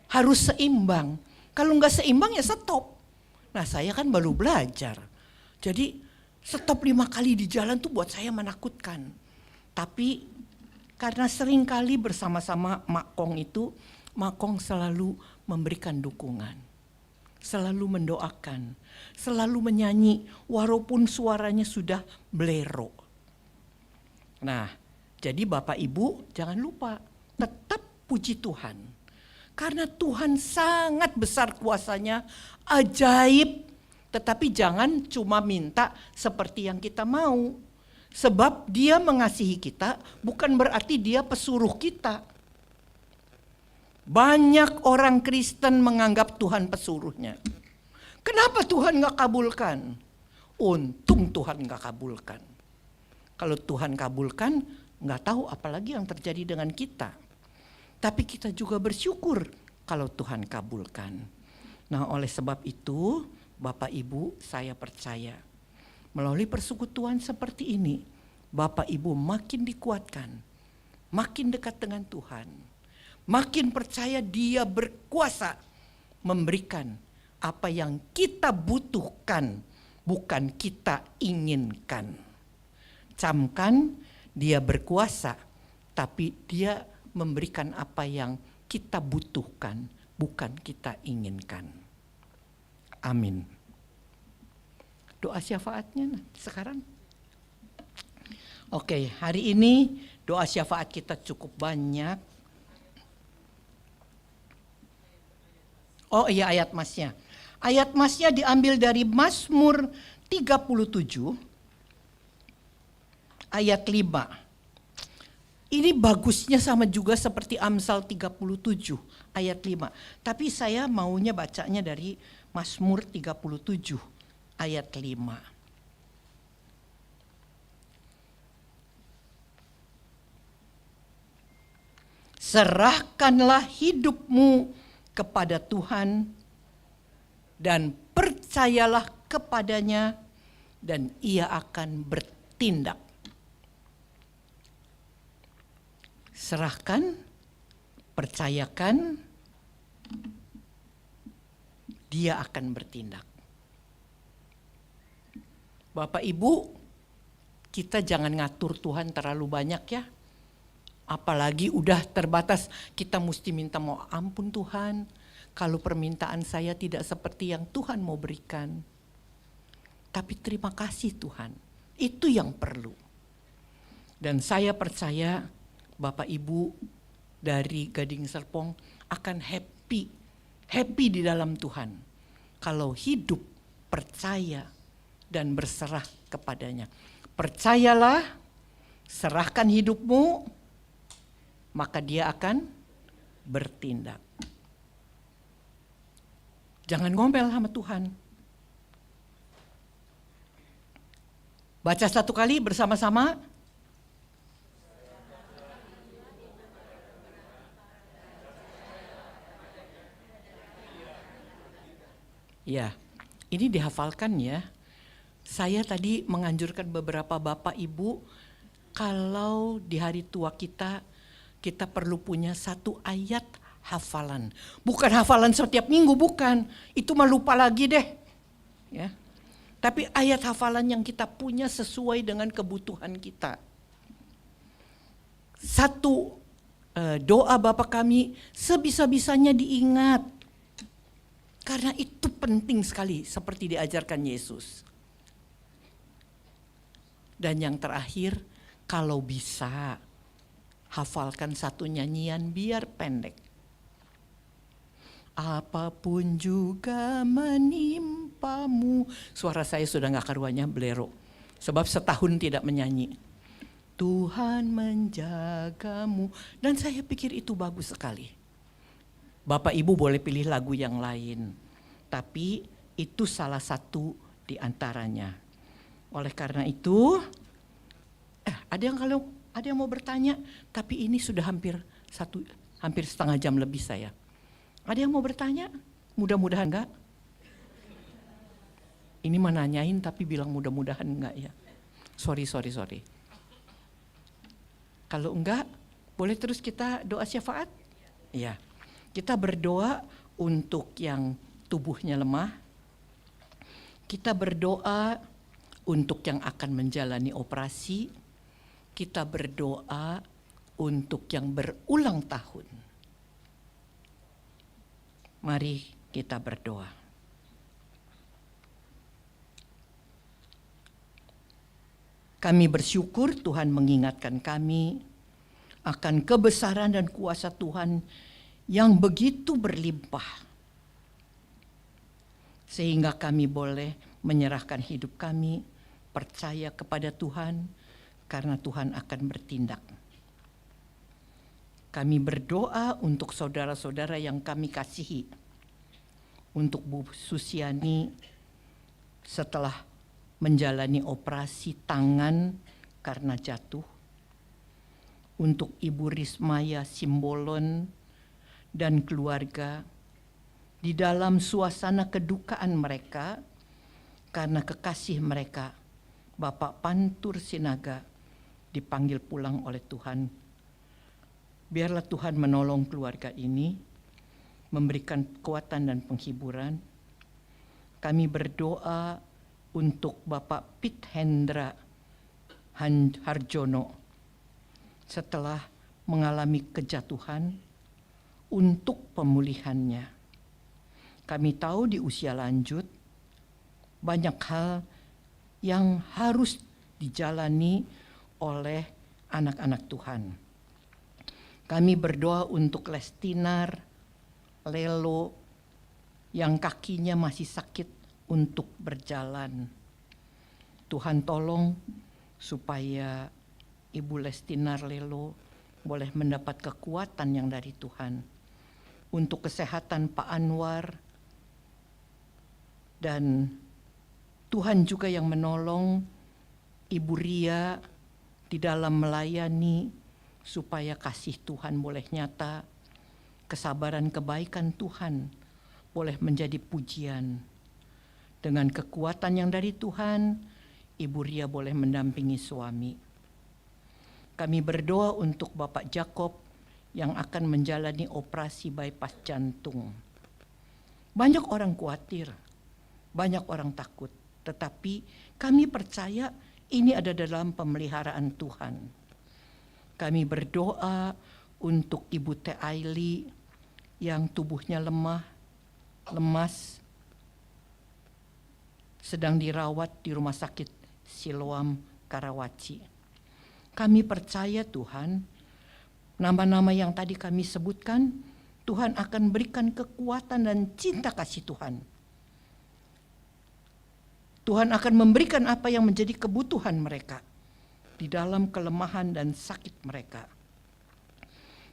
harus seimbang. Kalau nggak seimbang ya stop. Nah saya kan baru belajar. Jadi stop 5 kali di jalan tuh buat saya menakutkan. Tapi karena sering kali bersama-sama Mak Kong itu, Mak Kong selalu memberikan dukungan. Selalu mendoakan. Selalu menyanyi walaupun suaranya sudah blero. Nah jadi Bapak Ibu jangan lupa tetap puji Tuhan. Karena Tuhan sangat besar kuasanya, ajaib. Tetapi jangan cuma minta seperti yang kita mau. Sebab Dia mengasihi kita bukan berarti Dia pesuruh kita. Banyak orang Kristen menganggap Tuhan pesuruhnya. Kenapa Tuhan gak kabulkan? Untung Tuhan gak kabulkan. Kalau Tuhan kabulkan, gak tahu apalagi yang terjadi dengan kita. Tapi kita juga bersyukur kalau Tuhan kabulkan. Nah oleh sebab itu Bapak Ibu saya percaya melalui persekutuan seperti ini Bapak Ibu makin dikuatkan, makin dekat dengan Tuhan, makin percaya Dia berkuasa memberikan apa yang kita butuhkan, bukan kita inginkan. Camkan Dia berkuasa, tapi Dia memberikan apa yang kita butuhkan, bukan kita inginkan. Amin. Doa syafaatnya sekarang. Oke, hari ini doa syafaat kita cukup banyak. Oh iya ayat masnya. Ayat masnya diambil dari Mazmur 37 ayat 5. Ini bagusnya sama juga seperti Amsal 37 ayat 5. Tapi saya maunya bacanya dari Mazmur 37 ayat 5. Serahkanlah hidupmu kepada Tuhan dan percayalah kepadanya dan Ia akan bertindak. Serahkan, percayakan, Dia akan bertindak. Bapak Ibu, kita jangan ngatur Tuhan terlalu banyak ya. Apalagi udah terbatas, kita mesti minta mau ampun Tuhan. Kalau permintaan saya tidak seperti yang Tuhan mau berikan. Tapi terima kasih Tuhan, itu yang perlu. Dan saya percaya Bapak Ibu dari Gading Serpong akan happy di dalam Tuhan. Kalau hidup, percaya, dan berserah kepadanya. Percayalah, serahkan hidupmu, maka Dia akan bertindak. Jangan ngomel sama Tuhan. Baca satu kali bersama-sama. Ya, ini dihafalkan ya. Saya tadi menganjurkan beberapa Bapak Ibu, kalau di hari tua kita perlu punya satu ayat hafalan. Bukan hafalan setiap minggu, bukan. Itu mah lupa lagi deh. Ya. Tapi ayat hafalan yang kita punya sesuai dengan kebutuhan kita. Satu doa Bapa kami sebisa-bisanya diingat. Karena itu penting sekali seperti diajarkan Yesus. Dan yang terakhir, kalau bisa hafalkan satu nyanyian biar pendek. Apapun juga menimpamu. Suara saya sudah gak karuannya belero. Sebab setahun tidak menyanyi. Tuhan menjagamu. Dan saya pikir itu bagus sekali. Bapak Ibu boleh pilih lagu yang lain. Tapi itu salah satu di antaranya. Oleh karena itu, ada yang mau bertanya, tapi ini sudah hampir setengah jam lebih saya. Ada yang mau bertanya? Mudah-mudahan enggak. Ini menanyain tapi bilang mudah-mudahan enggak ya. Sorry. Kalau enggak, boleh terus kita doa syafaat? Ya. Kita berdoa untuk yang tubuhnya lemah. Kita berdoa untuk yang akan menjalani operasi. Kita berdoa untuk yang berulang tahun. Mari kita berdoa. Kami bersyukur Tuhan mengingatkan kami akan kebesaran dan kuasa Tuhan yang begitu berlimpah. Sehingga kami boleh menyerahkan hidup kami, percaya kepada Tuhan, karena Tuhan akan bertindak. Kami berdoa untuk saudara-saudara yang kami kasihi. Untuk Bu Susiani setelah menjalani operasi tangan karena jatuh. Untuk Ibu Rismaya Simbolon dan keluarga di dalam suasana kedukaan mereka karena kekasih mereka, Bapak Pantur Sinaga, dipanggil pulang oleh Tuhan. Biarlah Tuhan menolong keluarga ini, memberikan kekuatan dan penghiburan. Kami berdoa untuk Bapak Pit Hendra Harjono setelah mengalami kejatuhan untuk pemulihannya. Kami tahu di usia lanjut banyak hal yang harus dijalani oleh anak-anak Tuhan. Kami berdoa untuk Lestinar, Lelo, yang kakinya masih sakit untuk berjalan. Tuhan tolong supaya Ibu Lestinar Lelo boleh mendapat kekuatan yang dari Tuhan. Untuk kesehatan Pak Anwar, dan Tuhan juga yang menolong Ibu Ria di dalam melayani, supaya kasih Tuhan boleh nyata, kesabaran kebaikan Tuhan boleh menjadi pujian. Dengan kekuatan yang dari Tuhan, Ibu Ria boleh mendampingi suami. Kami berdoa untuk Bapak Jakob yang akan menjalani operasi bypass jantung. Banyak orang khawatir, banyak orang takut, tetapi kami percaya ini ada dalam pemeliharaan Tuhan. Kami berdoa untuk Ibu Teh Aili yang tubuhnya lemas, sedang dirawat di Rumah Sakit Siloam Karawaci. Kami percaya Tuhan, nama-nama yang tadi kami sebutkan, Tuhan akan berikan kekuatan dan cinta kasih Tuhan. Tuhan akan memberikan apa yang menjadi kebutuhan mereka di dalam kelemahan dan sakit mereka.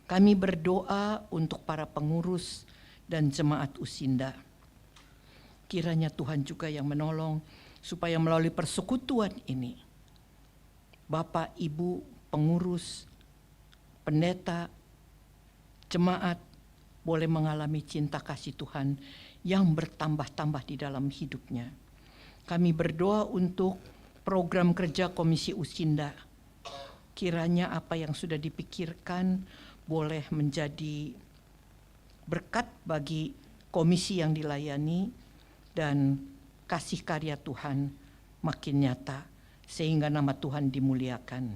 Kami berdoa untuk para pengurus dan jemaat Usinda. Kiranya Tuhan juga yang menolong supaya melalui persekutuan ini, Bapak, Ibu, pengurus, pendeta, jemaat boleh mengalami cinta kasih Tuhan yang bertambah-tambah di dalam hidupnya. Kami berdoa untuk program kerja Komisi Usinda. Kiranya apa yang sudah dipikirkan boleh menjadi berkat bagi komisi yang dilayani, dan kasih karya Tuhan makin nyata sehingga nama Tuhan dimuliakan.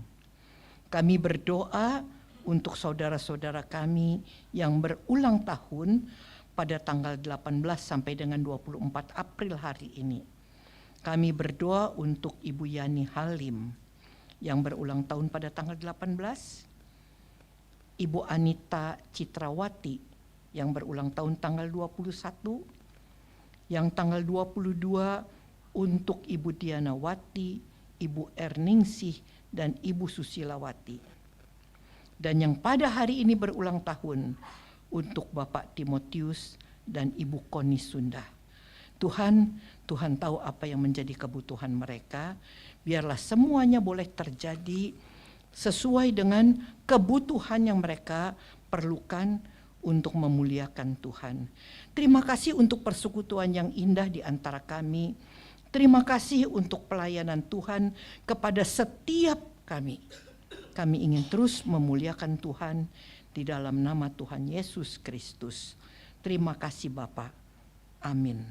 Kami berdoa untuk saudara-saudara kami yang berulang tahun pada tanggal 18 sampai dengan 24 April hari ini. Kami berdoa untuk Ibu Yani Halim yang berulang tahun pada tanggal 18, Ibu Anita Citrawati yang berulang tahun tanggal 21, yang tanggal 22 untuk Ibu Dianawati, Ibu Erningsih, dan Ibu Susilawati. Dan yang pada hari ini berulang tahun untuk Bapak Timotius dan Ibu Koni Sunda. Tuhan tahu apa yang menjadi kebutuhan mereka. Biarlah semuanya boleh terjadi sesuai dengan kebutuhan yang mereka perlukan untuk memuliakan Tuhan. Terima kasih untuk persekutuan yang indah di antara kami. Terima kasih untuk pelayanan Tuhan kepada setiap kami. Kami ingin terus memuliakan Tuhan di dalam nama Tuhan Yesus Kristus. Terima kasih Bapa. Amin.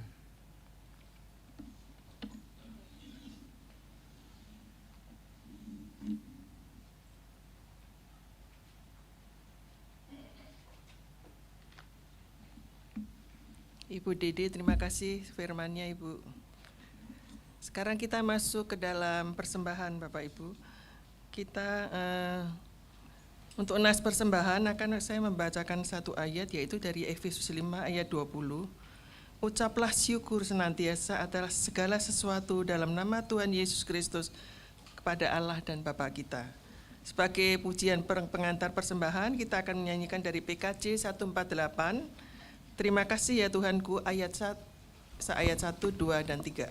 Ibu Dede, terima kasih firman-Nya Ibu. Sekarang kita masuk ke dalam persembahan Bapak Ibu. Kita untuk nas persembahan akan saya membacakan satu ayat, yaitu dari Efesus 5 ayat 20. Ucaplah syukur senantiasa atas segala sesuatu dalam nama Tuhan Yesus Kristus kepada Allah dan Bapa kita. Sebagai pujian pengantar persembahan, kita akan menyanyikan dari PKJ 148. Terima kasih ya Tuhanku, ayat 1, 2, dan 3.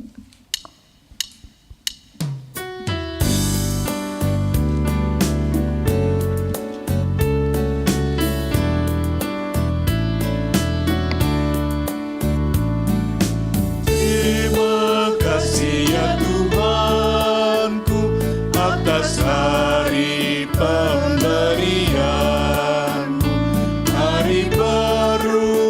Terima kasih ya Tuhanku atas hari pemberian-Mu, hari baru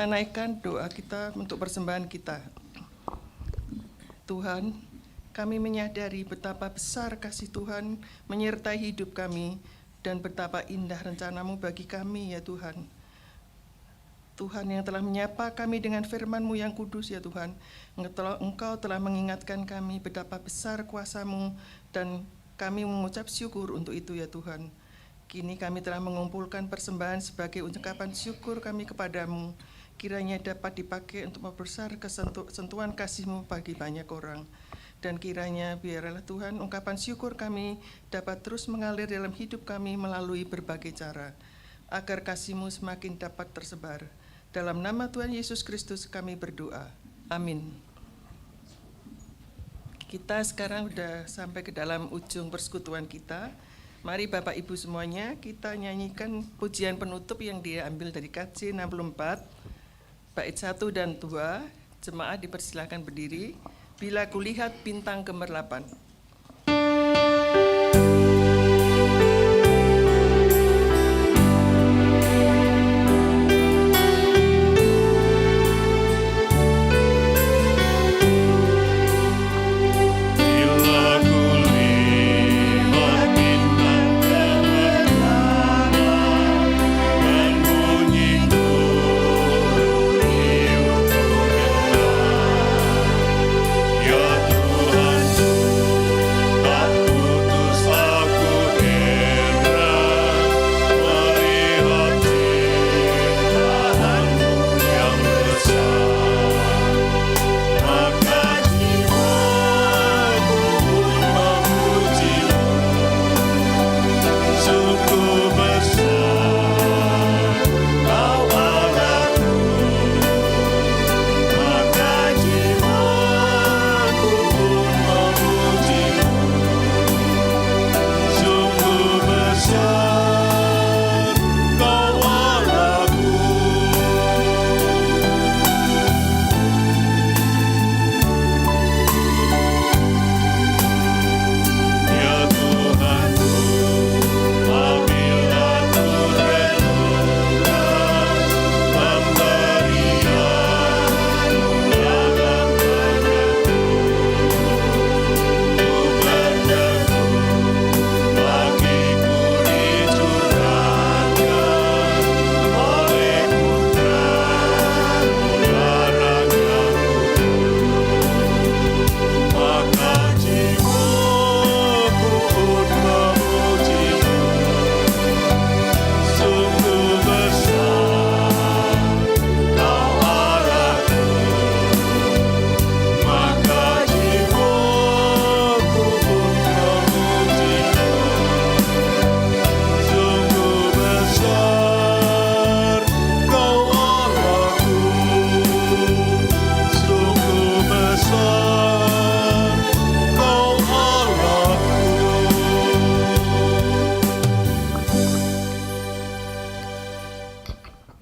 Naikkan doa kita untuk persembahan kita. Tuhan, kami menyadari betapa besar kasih Tuhan menyertai hidup kami dan betapa indah rencana-Mu bagi kami ya Tuhan. Tuhan yang telah menyapa kami dengan firman-Mu yang kudus ya Tuhan. Engkau telah mengingatkan kami betapa besar kuasa-Mu dan kami mengucap syukur untuk itu ya Tuhan. Kini kami telah mengumpulkan persembahan sebagai ungkapan syukur kami kepadamu. Kiranya dapat dipakai untuk memperbesar sentuhan kasih-Mu bagi banyak orang. Dan kiranya biarlah Tuhan ungkapan syukur kami dapat terus mengalir dalam hidup kami melalui berbagai cara. agar kasih-Mu semakin dapat tersebar. Dalam nama Tuhan Yesus Kristus kami berdoa. Amin. Kita sekarang sudah sampai ke dalam ujung persekutuan kita. Mari Bapak Ibu semuanya kita nyanyikan pujian penutup yang diambil dari KJ 64, bait 1 dan 2. Jemaat dipersilakan berdiri. Bila kulihat bintang gemerlapan.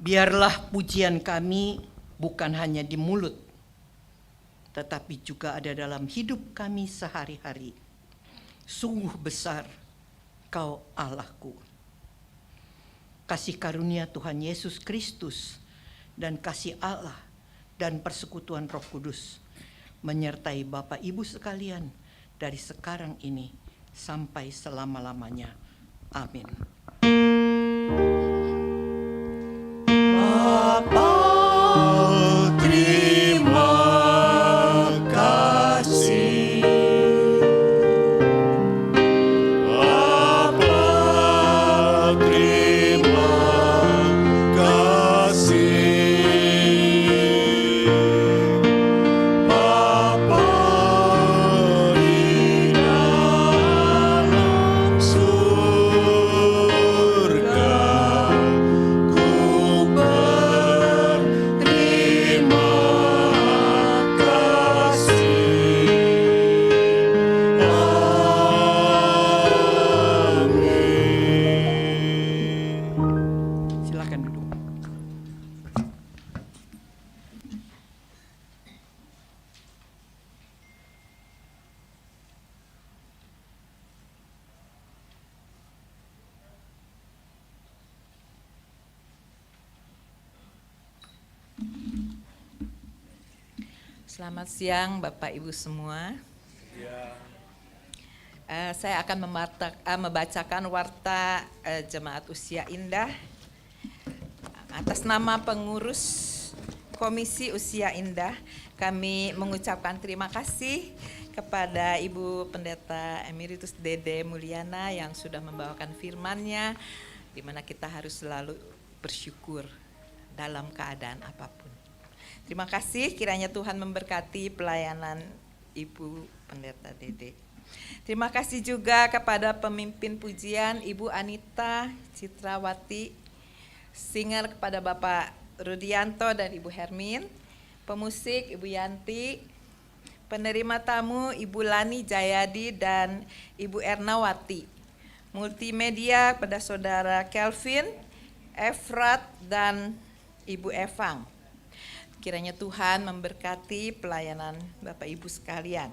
Biarlah pujian kami bukan hanya di mulut, tetapi juga ada dalam hidup kami sehari-hari. Sungguh besar Kau Allahku. Kasih karunia Tuhan Yesus Kristus dan kasih Allah dan persekutuan Roh Kudus menyertai Bapak Ibu sekalian dari sekarang ini sampai selama-lamanya. Amin. Terima kasih. Bapa, terima kasih. Bapa di dalam surga, ku berterima kasih. Amin. Silakan duduk. Selamat siang Bapak Ibu semua. Saya akan membacakan warta Jemaat Usia Indah atas nama pengurus Komisi Usia Indah. Kami mengucapkan terima kasih kepada Ibu Pendeta Emeritus Dede Mulyana yang sudah membawakan firman-Nya, di mana kita harus selalu bersyukur dalam keadaan apapun. Terima kasih, kiranya Tuhan memberkati pelayanan Ibu Pendeta Dede. Terima kasih juga kepada pemimpin pujian Ibu Anita Citrawati singer kepada Bapak Rudianto dan Ibu Hermin, pemusik Ibu Yanti, penerima tamu Ibu Lani Jayadi dan Ibu Ernawati, multimedia pada Saudara Kelvin, Efrat, dan Ibu Evang. Kiranya Tuhan memberkati pelayanan Bapak Ibu sekalian.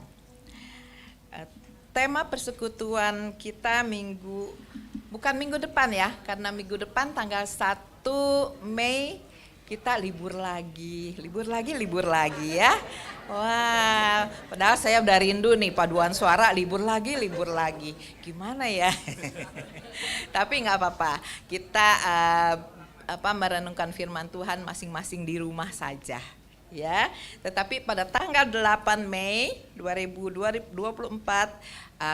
Tema persekutuan kita bukan minggu depan ya, karena minggu depan tanggal 1 Mei kita libur lagi ya. Wah, padahal saya udah rindu nih paduan suara libur lagi. Gimana ya? Tapi nggak apa-apa, kita merenungkan firman Tuhan masing-masing di rumah saja. Ya, tetapi pada tanggal 8 Mei 2024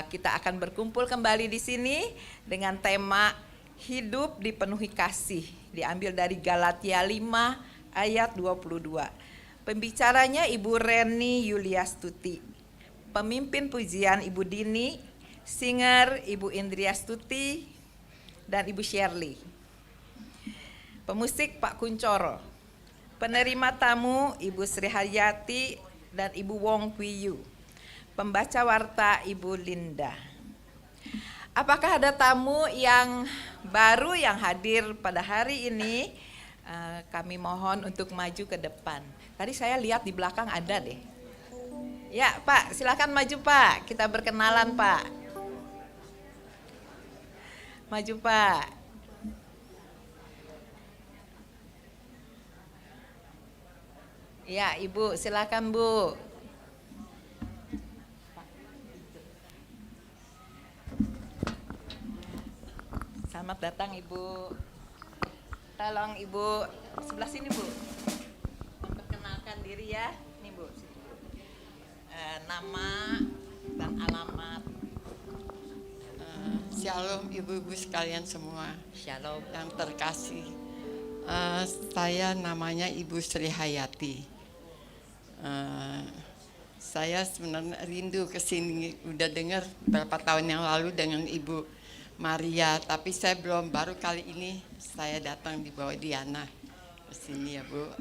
kita akan berkumpul kembali di sini dengan tema hidup dipenuhi kasih, diambil dari Galatia 5 ayat 22. Pembicaranya Ibu Reni Yuliastuti, pemimpin pujian Ibu Dini, singer Ibu Indriastuti dan Ibu Shirley, pemusik Pak Kuncoro, penerima tamu Ibu Sri Haryati dan Ibu Wong Kwiyu, pembaca warta Ibu Linda. Apakah ada tamu yang baru yang hadir pada hari ini? Kami mohon untuk maju ke depan. Tadi saya lihat di belakang ada deh. Ya Pak, silakan maju Pak, kita berkenalan Pak. Maju Pak. Ya Ibu, silakan Bu. Selamat datang Ibu. Tolong Ibu sebelah sini Bu, memperkenalkan diri ya. Nih Bu, sini. Nama dan alamat. Shalom ibu-ibu sekalian semua. Shalom. Yang terkasih. Saya namanya Ibu Sri Hayati. Saya sebenarnya rindu ke sini, udah dengar beberapa tahun yang lalu dengan Ibu Maria, tapi saya belum, baru kali ini saya datang di bawah Diana ke sini ya Bu.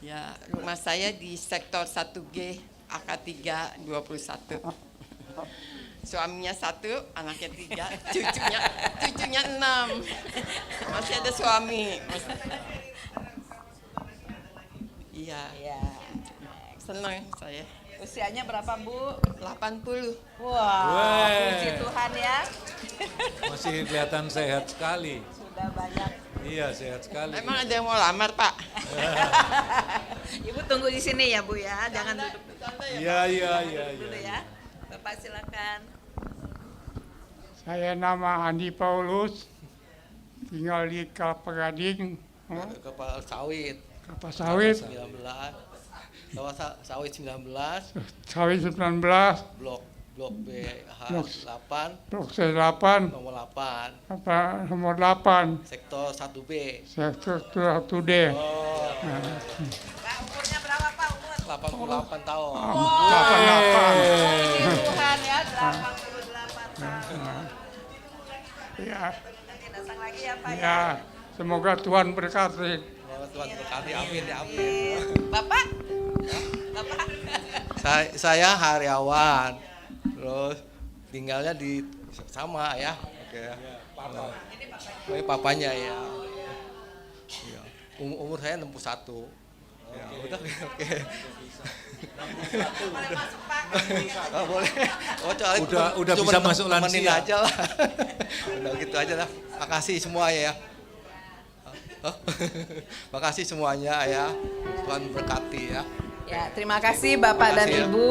Ya, rumah saya di sektor 1G AK3 21. Suaminya 1, anaknya 3, cucunya 6. Masih ada suami. Iya. Ya. Senang saya. Usianya berapa Bu? 80. Wah, puji Tuhan ya. Masih kelihatan sehat sekali. Sudah banyak. Iya, sehat sekali. Emang ada yang mau lamar, Pak? Ibu tunggu di sini ya Bu ya, jangan duduk. Iya. Dulu ya. Bapak silakan. Saya nama Andi Paulus, tinggal di Kelapa Gading, Kapal sawit Kelapa Sawit, 19, sawit 19, Sawit 19, blok BH Blok 8, Blok C8, nomor 8, nomor 8, sektor 1B. sektor 1D. Pak, umurnya berapa Pak? Umur 88 tahun. 88. puji Tuhan ya, 88 tahun. Ya, Nanti datang lagi ya Pak ya. ya, semoga Tuhan berkati. Semoga Tuhan berkati, amin ya amin. Bapak? Bapak? Saya Haryawan, terus tinggalnya di sama ya. Oke. Ini papanya ya. Iya. Umur saya 61. Ya, udah oke. Boleh masuk Pak. Oh, boleh. Oh, Udah bisa masuk temenin lansia. aja lah. Udah gitu aja lah. Makasih semuanya ya. Makasih semuanya ya. Tuhan berkati ya. Ya, terima kasih Bapak dan Terima kasih ya. Ibu.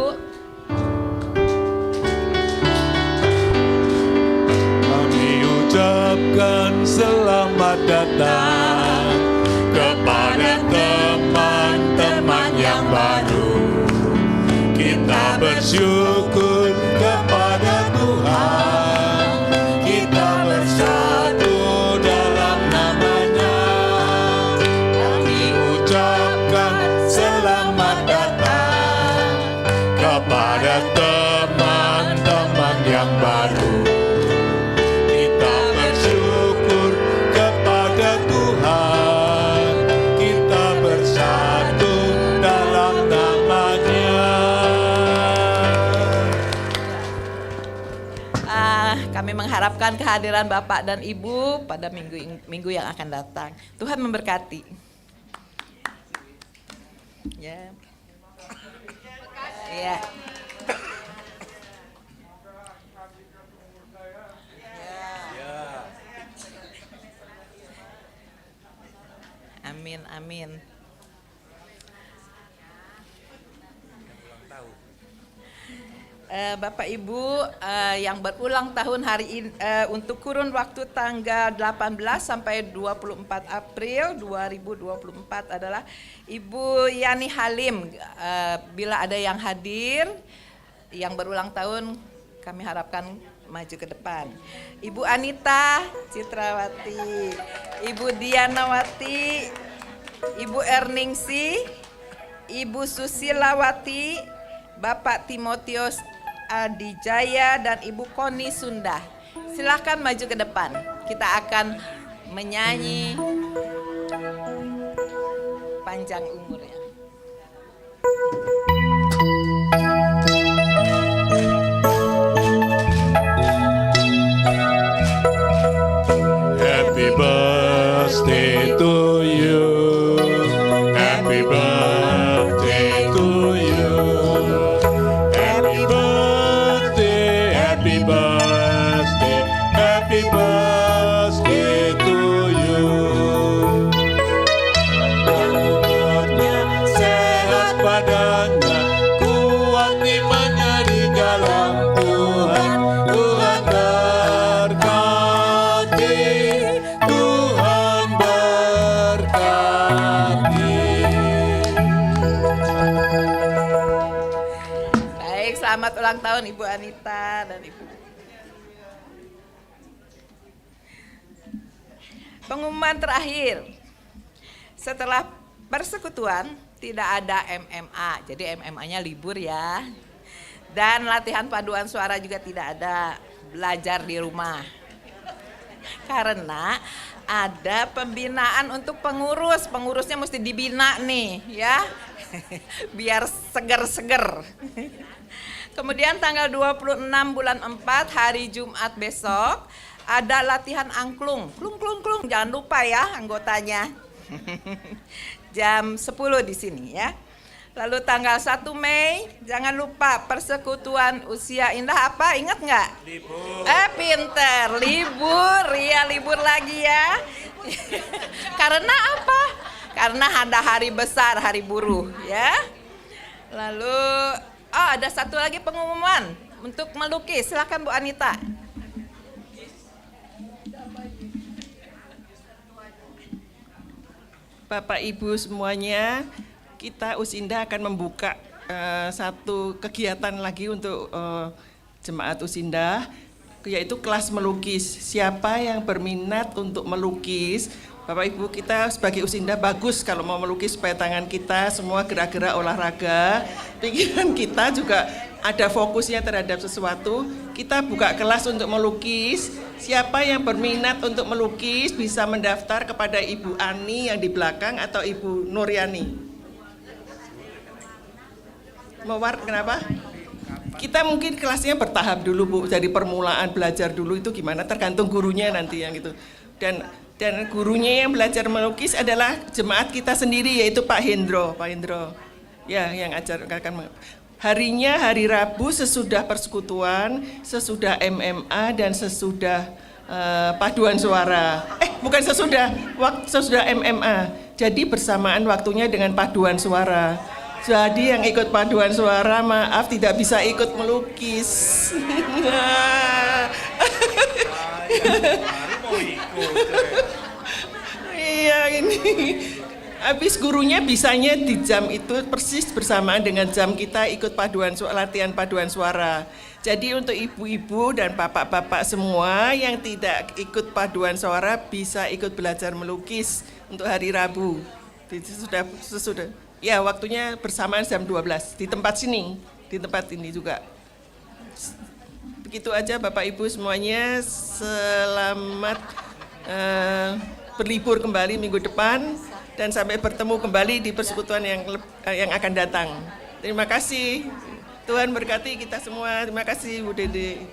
Kami ucapkan selamat datang kepada teman-teman yang baru. Kita bersyukur kepada Tuhan. Kita bersatu dalam nama-Nya. Kami ucapkan selamat datang kepada teman-teman yang baru. Kita bersyukur kepada Kami mengharapkan kehadiran Bapak dan Ibu pada minggu yang akan datang. Tuhan memberkati. Ya. Ya. Amin, amin. Bapak Ibu yang berulang tahun hari ini untuk kurun waktu tanggal 18 sampai 24 April 2024 adalah Ibu Yani Halim. Bila ada yang hadir yang berulang tahun, kami harapkan maju ke depan. Ibu Anita Citrawati, Ibu Dianawati, Ibu Erningsi, Ibu Susilawati, Bapak Timotius Adijaya, dan Ibu Koni Sunda. Silakan maju ke depan. Kita akan menyanyi panjang umurnya. Happy birthday to you. Happy birthday to you. Happy birthday, happy birthday, happy birthday to you. Umurnya sehat badannya, kuat imannya di dalam Tuhan. Tuhan berkati, Tuhan berkati. Baik, selamat ulang tahun Ibu Anita dan Ibu. Pengumuman terakhir. Setelah persekutuan tidak ada MMA. Jadi MMA-nya libur ya. Dan latihan paduan suara juga tidak ada, belajar di rumah. Karena ada pembinaan untuk pengurus. Pengurusnya mesti dibina nih ya. Biar seger-seger. Kemudian tanggal 26 bulan 4 hari Jumat besok ada latihan angklung. Klung klung klung, jangan lupa ya anggotanya. Jam 10 di sini ya. Lalu tanggal 1 Mei jangan lupa persekutuan usia indah apa? Ingat nggak? Libur. Pinter, libur, ya libur lagi ya. Karena apa? Karena ada hari besar, hari buruh ya. Lalu ada satu lagi pengumuman untuk melukis. Silakan Bu Anita. Bapak Ibu semuanya, kita Usinda akan membuka satu kegiatan lagi untuk jemaat Usinda, yaitu kelas melukis. Siapa yang berminat untuk melukis, Bapak Ibu, kita sebagai Usinda bagus kalau mau melukis supaya tangan kita semua gerak-gerak olahraga, pikiran kita juga ada fokusnya terhadap sesuatu. Kita buka kelas untuk melukis. Siapa yang berminat untuk melukis bisa mendaftar kepada Ibu Ani yang di belakang atau Ibu Nuryani. Mawar, kenapa? Kita mungkin kelasnya bertahap dulu Bu, dari permulaan belajar dulu itu gimana, tergantung gurunya nanti yang itu. Dan gurunya yang belajar melukis adalah jemaat kita sendiri, yaitu Pak Hendro. Ya, yang akan harinya hari Rabu sesudah persekutuan, sesudah MMA dan sesudah paduan suara. Bukan sesudah MMA. Jadi bersamaan waktunya dengan paduan suara. Jadi yang ikut paduan suara maaf tidak bisa ikut melukis. Iya ini. Habis gurunya bisanya di jam itu persis bersamaan dengan jam kita ikut latihan paduan suara. Jadi untuk ibu-ibu dan bapak-bapak semua yang tidak ikut paduan suara bisa ikut belajar melukis untuk hari Rabu. Sesudah. Ya, waktunya bersamaan jam 12 di tempat sini, di tempat ini juga. Begitu aja Bapak Ibu semuanya, selamat berlibur kembali minggu depan dan sampai bertemu kembali di persekutuan yang akan datang. Terima kasih. Tuhan berkati kita semua. Terima kasih Bu Dede.